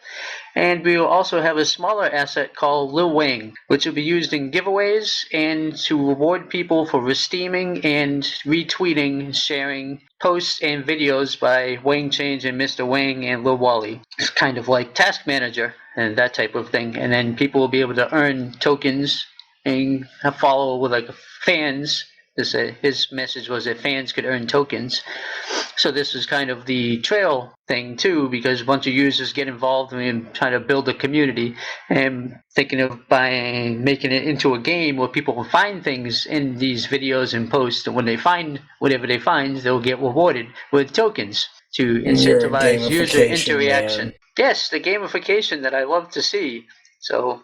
And we will also have a smaller asset called Lil Wang, which will be used in giveaways and to reward people for resteeming and retweeting, sharing posts and videos by Wang Change and Mr. Wang and Lil Wally. It's kind of like Task Manager and that type of thing. And then people will be able to earn tokens and follow with like fans. His message was that fans could earn tokens. So this is kind of the trail thing too, because a bunch of users get involved in trying to build a community, and thinking of making it into a game where people can find things in these videos and posts, and when they find whatever they find, they'll get rewarded with tokens to incentivize user interaction. Man. Yes, the gamification that I love to see. So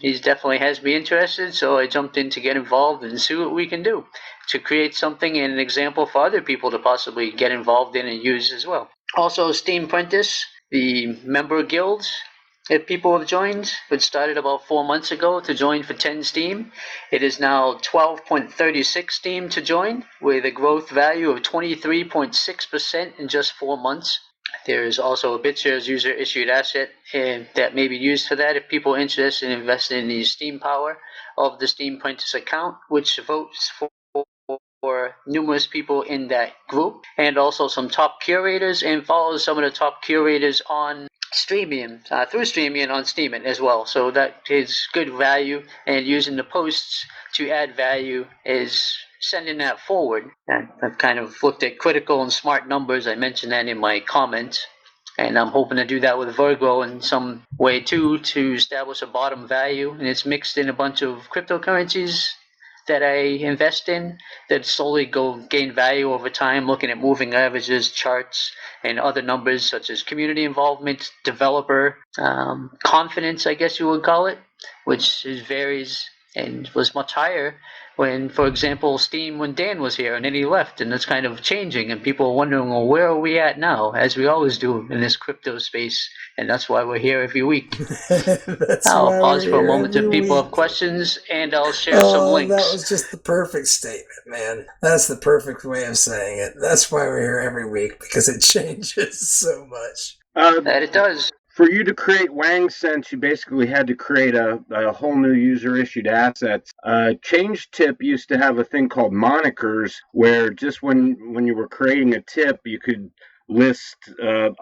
he definitely has me interested, so I jumped in to get involved and see what we can do to create something and an example for other people to possibly get involved in and use as well. Also, Steam Apprentice, the member guilds that people have joined, which started about 4 months ago to join for 10 Steam. It is now 12.36 Steam to join, with a growth value of 23.6% in just 4 months. There is also a BitShares user-issued asset that may be used for that if people are interested in investing in the Steam power of the Steam Apprentice account, which votes for numerous people in that group, and also some top curators, and follows some of the top curators on Streamium, through Streamium on Steemit as well. So that is good value, and using the posts to add value is sending that forward. And I've kind of looked at critical and smart numbers. I mentioned that in my comments. And I'm hoping to do that with Virgrow in some way too, to establish a bottom value. And it's mixed in a bunch of cryptocurrencies that I invest in that slowly gain value over time, looking at moving averages, charts, and other numbers such as community involvement, developer confidence, I guess you would call it, which varies and was much higher when, for example, Steam, when Dan was here and then he left, and it's kind of changing, and people are wondering, well, where are we at now, as we always do in this crypto space, and that's why we're here every week. I'll pause for a moment if people have questions, and I'll share some links. That was just the perfect statement, man. That's the perfect way of saying it. That's why we're here every week, because it changes so much. That it does. For you to create Wang Sense, you basically had to create a whole new user-issued assets. Change Tip used to have a thing called monikers, where just when you were creating a tip, you could list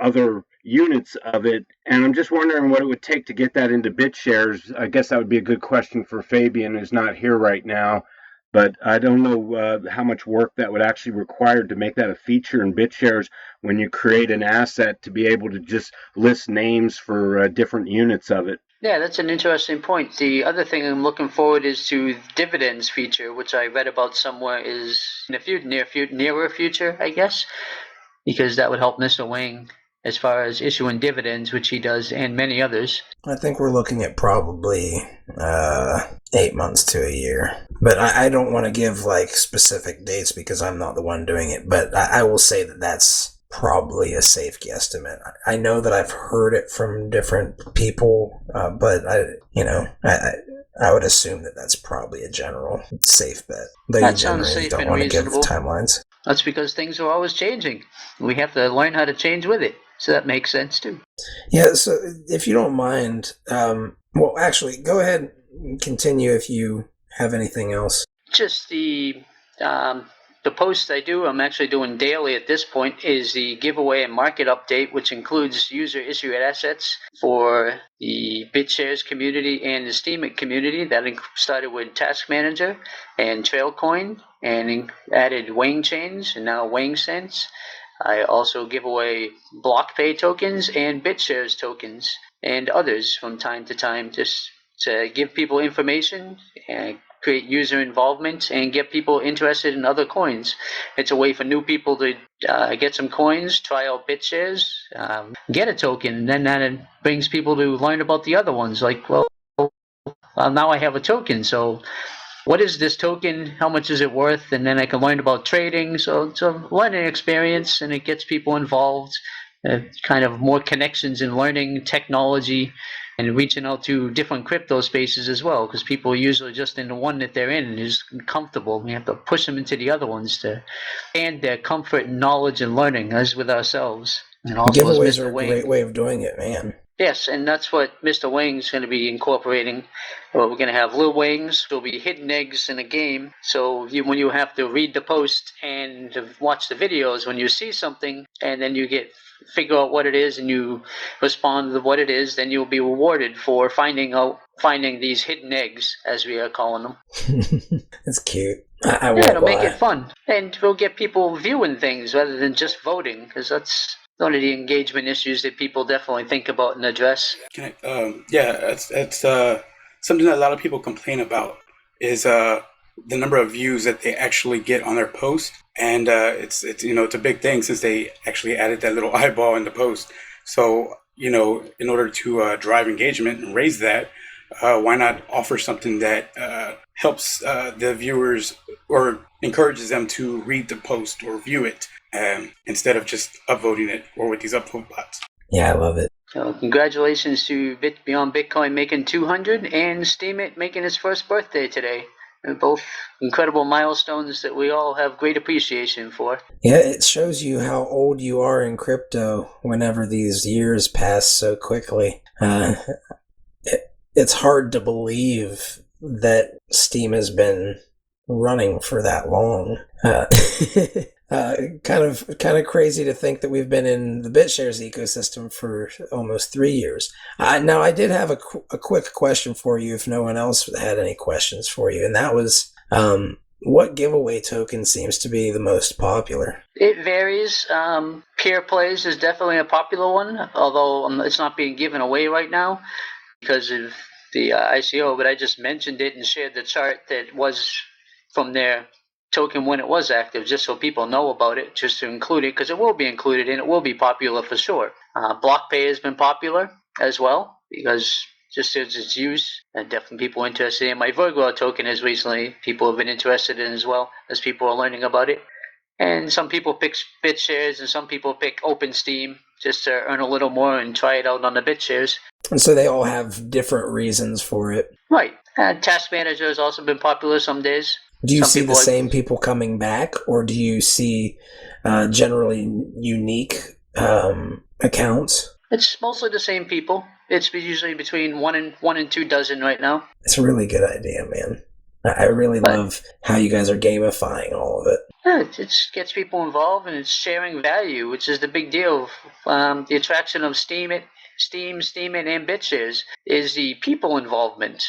other units of it. And I'm just wondering what it would take to get that into BitShares. I guess that would be a good question for Fabian, who's not here right now. But I don't know how much work that would actually require to make that a feature in BitShares when you create an asset to be able to just list names for different units of it. Yeah, that's an interesting point. The other thing I'm looking forward is to the dividends feature, which I read about somewhere is in the nearer future, I guess, because that would help Mr. Wang as far as issuing dividends, which he does, and many others. I think we're looking at probably 8 months to a year. But I don't want to give like specific dates because I'm not the one doing it. But I will say that that's probably a safe guesstimate. I know that I've heard it from different people, but I would assume that that's probably a general safe bet. Though That you sounds generally safe don't and want to give reasonable. timelines. That's because things are always changing. We have to learn how to change with it. So that makes sense too. Yeah, so if you don't mind, Well, actually, go ahead and continue if you have anything else. Just the posts I do, I'm actually doing daily at this point, is the giveaway and market update, which includes user issued assets for the BitShares community and the Steemit community. That started with Task Manager and Trailcoin and added Wang chains and now Wang Sense. I also give away BlockPay tokens and BitShares tokens and others from time to time, just to give people information and create user involvement and get people interested in other coins. It's a way for new people to get some coins, try out BitShares, get a token, and then that brings people to learn about the other ones. Like, well, now I have a token, so what is this token? How much is it worth? And then I can learn about trading. So it's a learning experience, and it gets people involved, kind of more connections in learning technology and reaching out to different crypto spaces as well, because people are usually just in the one that they're in and is comfortable. We have to push them into the other ones to and their comfort and knowledge and learning, as with ourselves. And also Giveaways as Mr. are a Wayne. great way of doing it, man. Yes, and that's what Mr. Wang's going to be incorporating. Well, we're going to have little wings. There'll be hidden eggs in a game. So when you have to read the post and watch the videos, when you see something and then you figure out what it is and you respond to what it is, then you'll be rewarded for finding these hidden eggs, as we are calling them. That's cute. It'll make it fun, and we'll get people viewing things rather than just voting, because that's one of the engagement issues that people definitely think about and address. It's something that a lot of people complain about is the number of views that they actually get on their post, and it's a big thing since they actually added that little eyeball in the post. So in order to drive engagement and raise that, why not offer something that helps the viewers or encourages them to read the post or view it instead of just upvoting it or with these upvote bots. Yeah, I love it. So congratulations to Beyond Bitcoin making 200 and Steemit making its first birthday today. They're both incredible milestones that we all have great appreciation for. Yeah, it shows you how old you are in crypto whenever these years pass so quickly. It's hard to believe that Steem has been running for that long. Kind of crazy to think that we've been in the BitShares ecosystem for almost 3 years. Now, I did have a quick question for you if no one else had any questions for you, and that was, what giveaway token seems to be the most popular? It varies. PeerPlays is definitely a popular one, although it's not being given away right now because of the ICO, but I just mentioned it and shared the chart that was from their token when it was active, just so people know about it, just to include it, because it will be included and it will be popular for sure. BlockPay has been popular as well, because just as its use, and definitely people interested in. My Virgrow token is recently, people have been interested in as well, as people are learning about it. And some people pick BitShares and some people pick OpenSteam just to earn a little more and try it out on the BitShares. And so they all have different reasons for it. Right. Task Manager has also been popular some days. Do you see the same people coming back, or do you see generally unique accounts? It's mostly the same people. It's usually between one and 2 dozen right now. It's a really good idea, man. I really love how you guys are gamifying all of it. Yeah, it gets people involved and it's sharing value, which is the big deal. The attraction of Steemit, and BitShares is the people involvement.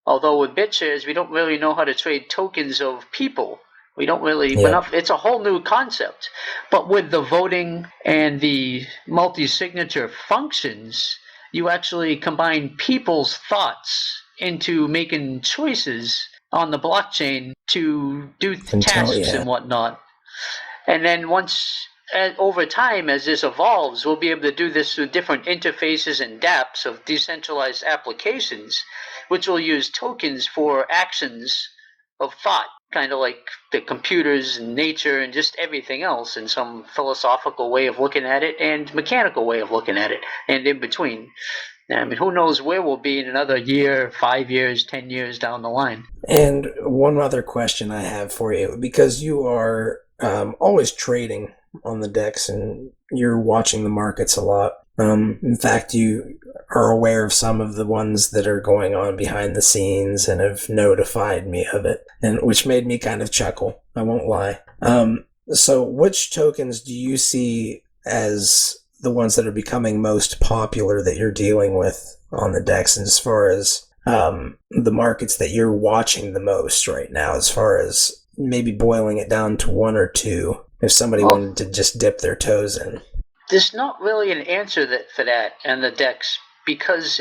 Although with BitShares, we don't really know how to trade tokens of people. We don't really, it's a whole new concept. But with the voting and the multi-signature functions, you actually combine people's thoughts into making choices on the blockchain to do tasks and whatnot. And then over time, as this evolves, we'll be able to do this through different interfaces and dApps of decentralized applications, which will use tokens for actions of thought, kind of like the computers and nature and just everything else in some philosophical way of looking at it and mechanical way of looking at it and in between. I mean, who knows where we'll be in another year, 5 years, 10 years down the line. And one other question I have for you, because you are always trading on the DEX and you're watching the markets a lot. In fact, you are aware of some of the ones that are going on behind the scenes and have notified me of it, and which made me kind of chuckle. I won't lie. So which tokens do you see as the ones that are becoming most popular that you're dealing with on the DEX, and as far as the markets that you're watching the most right now, as far as maybe boiling it down to one or two, if somebody wanted to just dip their toes in? There's not really an answer for that and the DEX because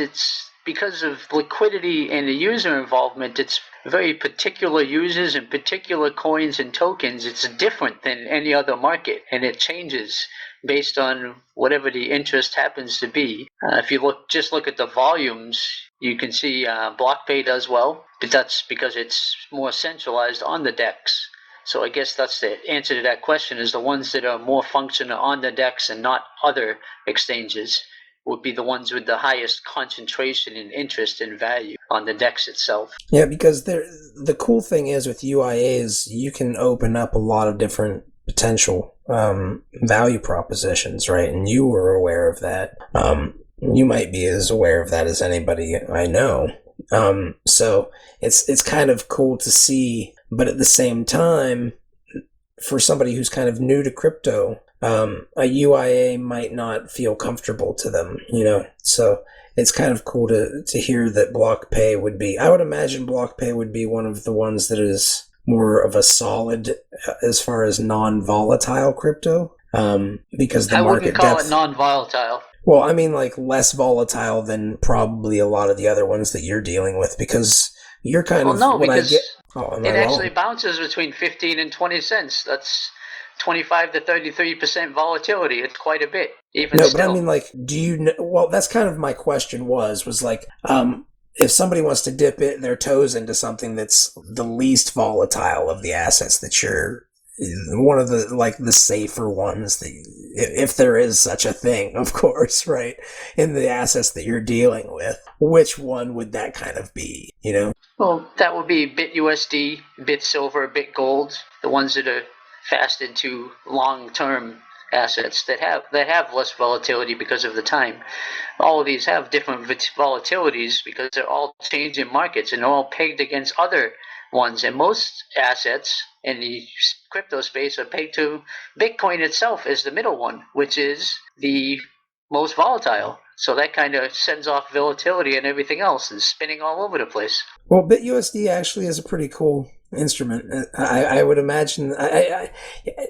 of liquidity and the user involvement. It's very particular users and particular coins and tokens. It's different than any other market, and it changes based on whatever the interest happens to be. If you look at the volumes, you can see BlockPay does well, but that's because it's more centralized on the DEX. So I guess that's the answer to that question, is the ones that are more functional on the DEX and not other exchanges would be the ones with the highest concentration in interest and value on the DEX itself. Yeah, because the cool thing is with UIAs, you can open up a lot of different potential value propositions, right? And you were aware of that. You might be as aware of that as anybody I know. So it's kind of cool to see, but at the same time, for somebody who's kind of new to crypto, a UIA might not feel comfortable to them, so it's kind of cool to hear that BlockPay would be, I would imagine BlockPay would be one of the ones that is more of a solid as far as non-volatile crypto, because the I market wouldn't call depth, it non-volatile. well, I mean, like less volatile than probably a lot of the other ones that you're dealing with, because you're kind of, no, because it actually bounces between 15 and 20 cents. That's 25 to 33% volatility. It's quite a bit, even still. But I mean, like, do you know, well, that's kind of my question was like, if somebody wants to dip their toes into something that's the least volatile of the assets that you're, one of the, like, the safer ones, if there is such a thing, of course, right, in the assets that you're dealing with, which one would that kind of be, Well, that would be BitUSD, BitSilver, BitGold, the ones that are fast into long-term assets that have less volatility because of the time. All of these have different volatilities because they're all changing markets and they're all pegged against other ones. And most assets in the crypto space are pegged to Bitcoin itself as the middle one, which is the most volatile. So that kind of sends off volatility and everything else and spinning all over the place. Well, BitUSD actually is a pretty cool instrument. I would imagine.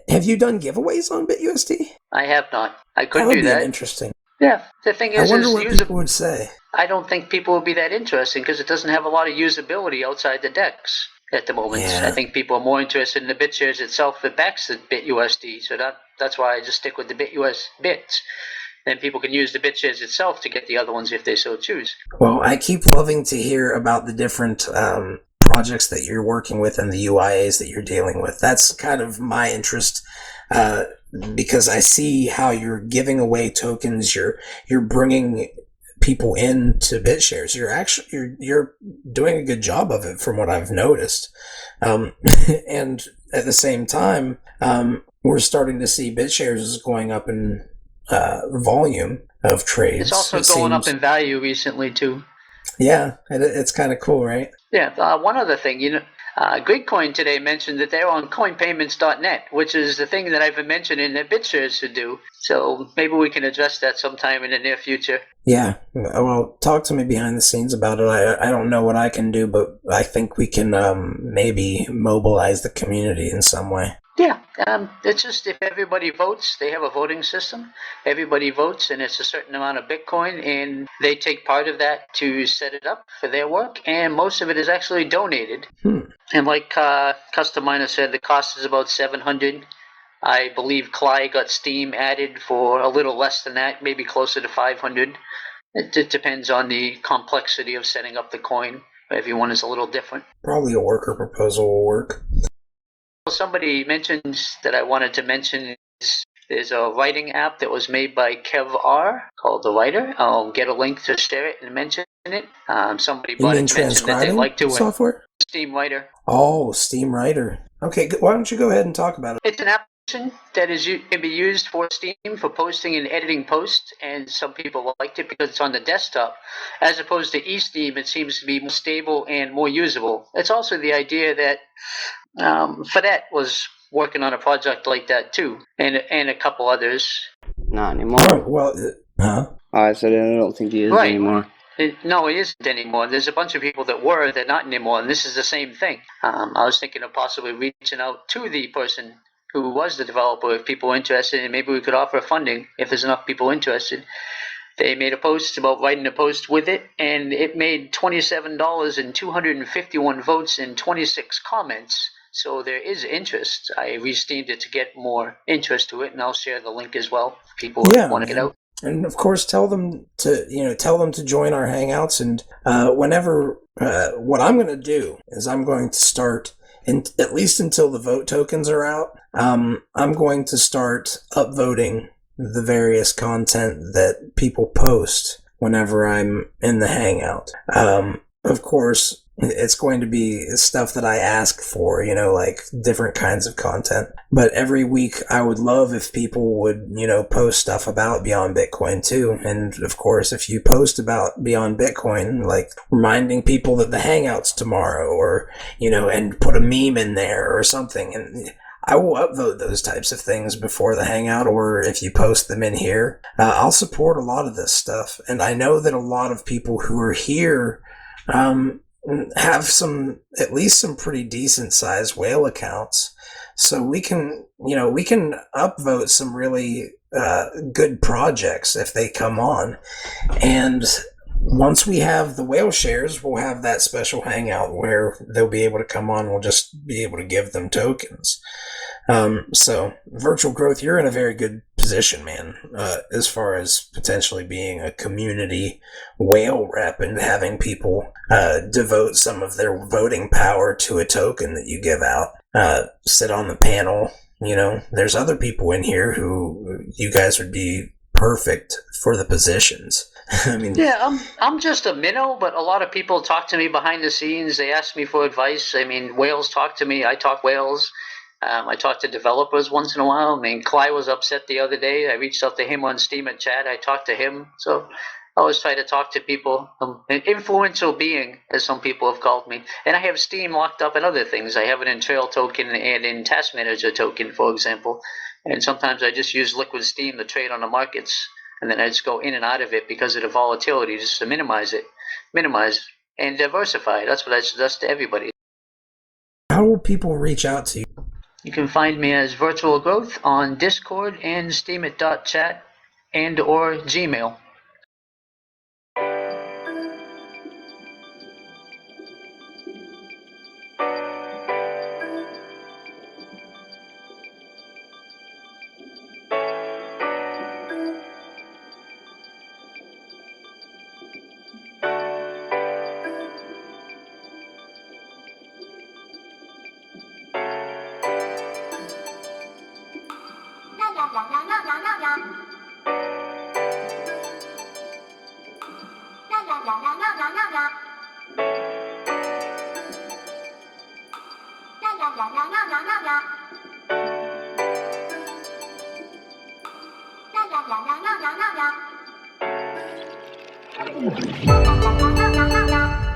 Have you done giveaways on BitUSD? I have not. I could That would do be that. Interesting. Yeah, the thing is, I wonder what people would say. I don't think people would be that interesting because it doesn't have a lot of usability outside the DEX at the moment. Yeah. I think people are more interested in the BitShares itself that backs the BitUSD. So that's why I just stick with the bits. Then people can use the BitShares itself to get the other ones if they so choose. Well, I keep loving to hear about the different projects that you're working with and the UIAs that you're dealing with. That's kind of my interest, because I see how you're giving away tokens. You're bringing people into BitShares. You're doing a good job of it from what I've noticed. And at the same time, we're starting to see BitShares going up in volume of trades. It's also going up in value recently too. Yeah, it's kind of cool, right? Yeah. One other thing, Gridcoin today mentioned that they're on coinpayments.net, which is the thing that I've been mentioning that BitShares should do. So maybe we can address that sometime in the near future. Yeah. Well, talk to me behind the scenes about it. I don't know what I can do, but I think we can maybe mobilize the community in some way. Yeah, it's just if everybody votes, they have a voting system. Everybody votes, and it's a certain amount of Bitcoin, and they take part of that to set it up for their work, and most of it is actually donated. And like Custom Miner said, the cost is about $700. I believe Cly got Steam added for a little less than that, maybe closer to $500. It depends on the complexity of setting up the coin. Everyone is a little different. Probably a worker proposal will work. Somebody mentioned that I wanted to mention is there's a writing app that was made by Kev R called The Writer. I'll get a link to share it and mention it. Somebody bought it to mention that they like to software? Steam Writer. Oh, Steam Writer. Okay, why don't you go ahead and talk about it? It's an app that can be used for Steam for posting and editing posts, and some people liked it because it's on the desktop. As opposed to eSteam, it seems to be more stable and more usable. It's also the idea that Fadette was working on a project like that too, and a couple others. Not anymore. Oh, well, huh? I said I don't think he is Right. anymore. No, it isn't anymore. There's a bunch of people that were, they're not anymore, and this is the same thing. I was thinking of possibly reaching out to the person who was the developer if people were interested, and maybe we could offer funding if there's enough people interested. They made a post about writing a post with it, and it made $27 and 251 votes and 26 comments. So there is interest. I re-steamed it to get more interest to it, and I'll share the link as well if people want to get out. And of course, tell them to join our Hangouts. And whenever, what I'm going to do is I'm going to start, at least until the vote tokens are out, I'm going to start upvoting the various content that people post whenever I'm in the Hangout. Of course, it's going to be stuff that I ask for, like different kinds of content. But every week, I would love if people would, post stuff about Beyond Bitcoin too. And of course, if you post about Beyond Bitcoin, like reminding people that the Hangout's tomorrow, or, and put a meme in there or something, and I will upvote those types of things before the Hangout, or if you post them in here. I'll support a lot of this stuff. And I know that a lot of people who are here, have at least some pretty decent sized whale accounts. So we can upvote some really good projects if they come on. And once we have the whale shares, we'll have that special Hangout where they'll be able to come on. We'll just be able to give them tokens. So Virtual Growth, you're in a very good position, man, as far as potentially being a community whale rep and having people devote some of their voting power to a token that you give out, sit on the panel. There's other people in here who you guys would be perfect for the positions. I mean, yeah, I'm just a minnow, but a lot of people talk to me behind the scenes. They ask me for advice. I mean, whales talk to me. I talk whales. I talk to developers once in a while. I mean, Cly was upset the other day. I reached out to him on Steam at chat. I talked to him. So I always try to talk to people. An influential being, as some people have called me. And I have Steam locked up in other things. I have it in Trail token and in Task Manager token, for example. And sometimes I just use Liquid Steam to trade on the markets. And then I just go in and out of it because of the volatility, just to minimize and diversify. That's what I suggest to everybody. How will people reach out to you? You can find me as Virtual Growth on Discord and steemit.chat and or Gmail. La la la la la la.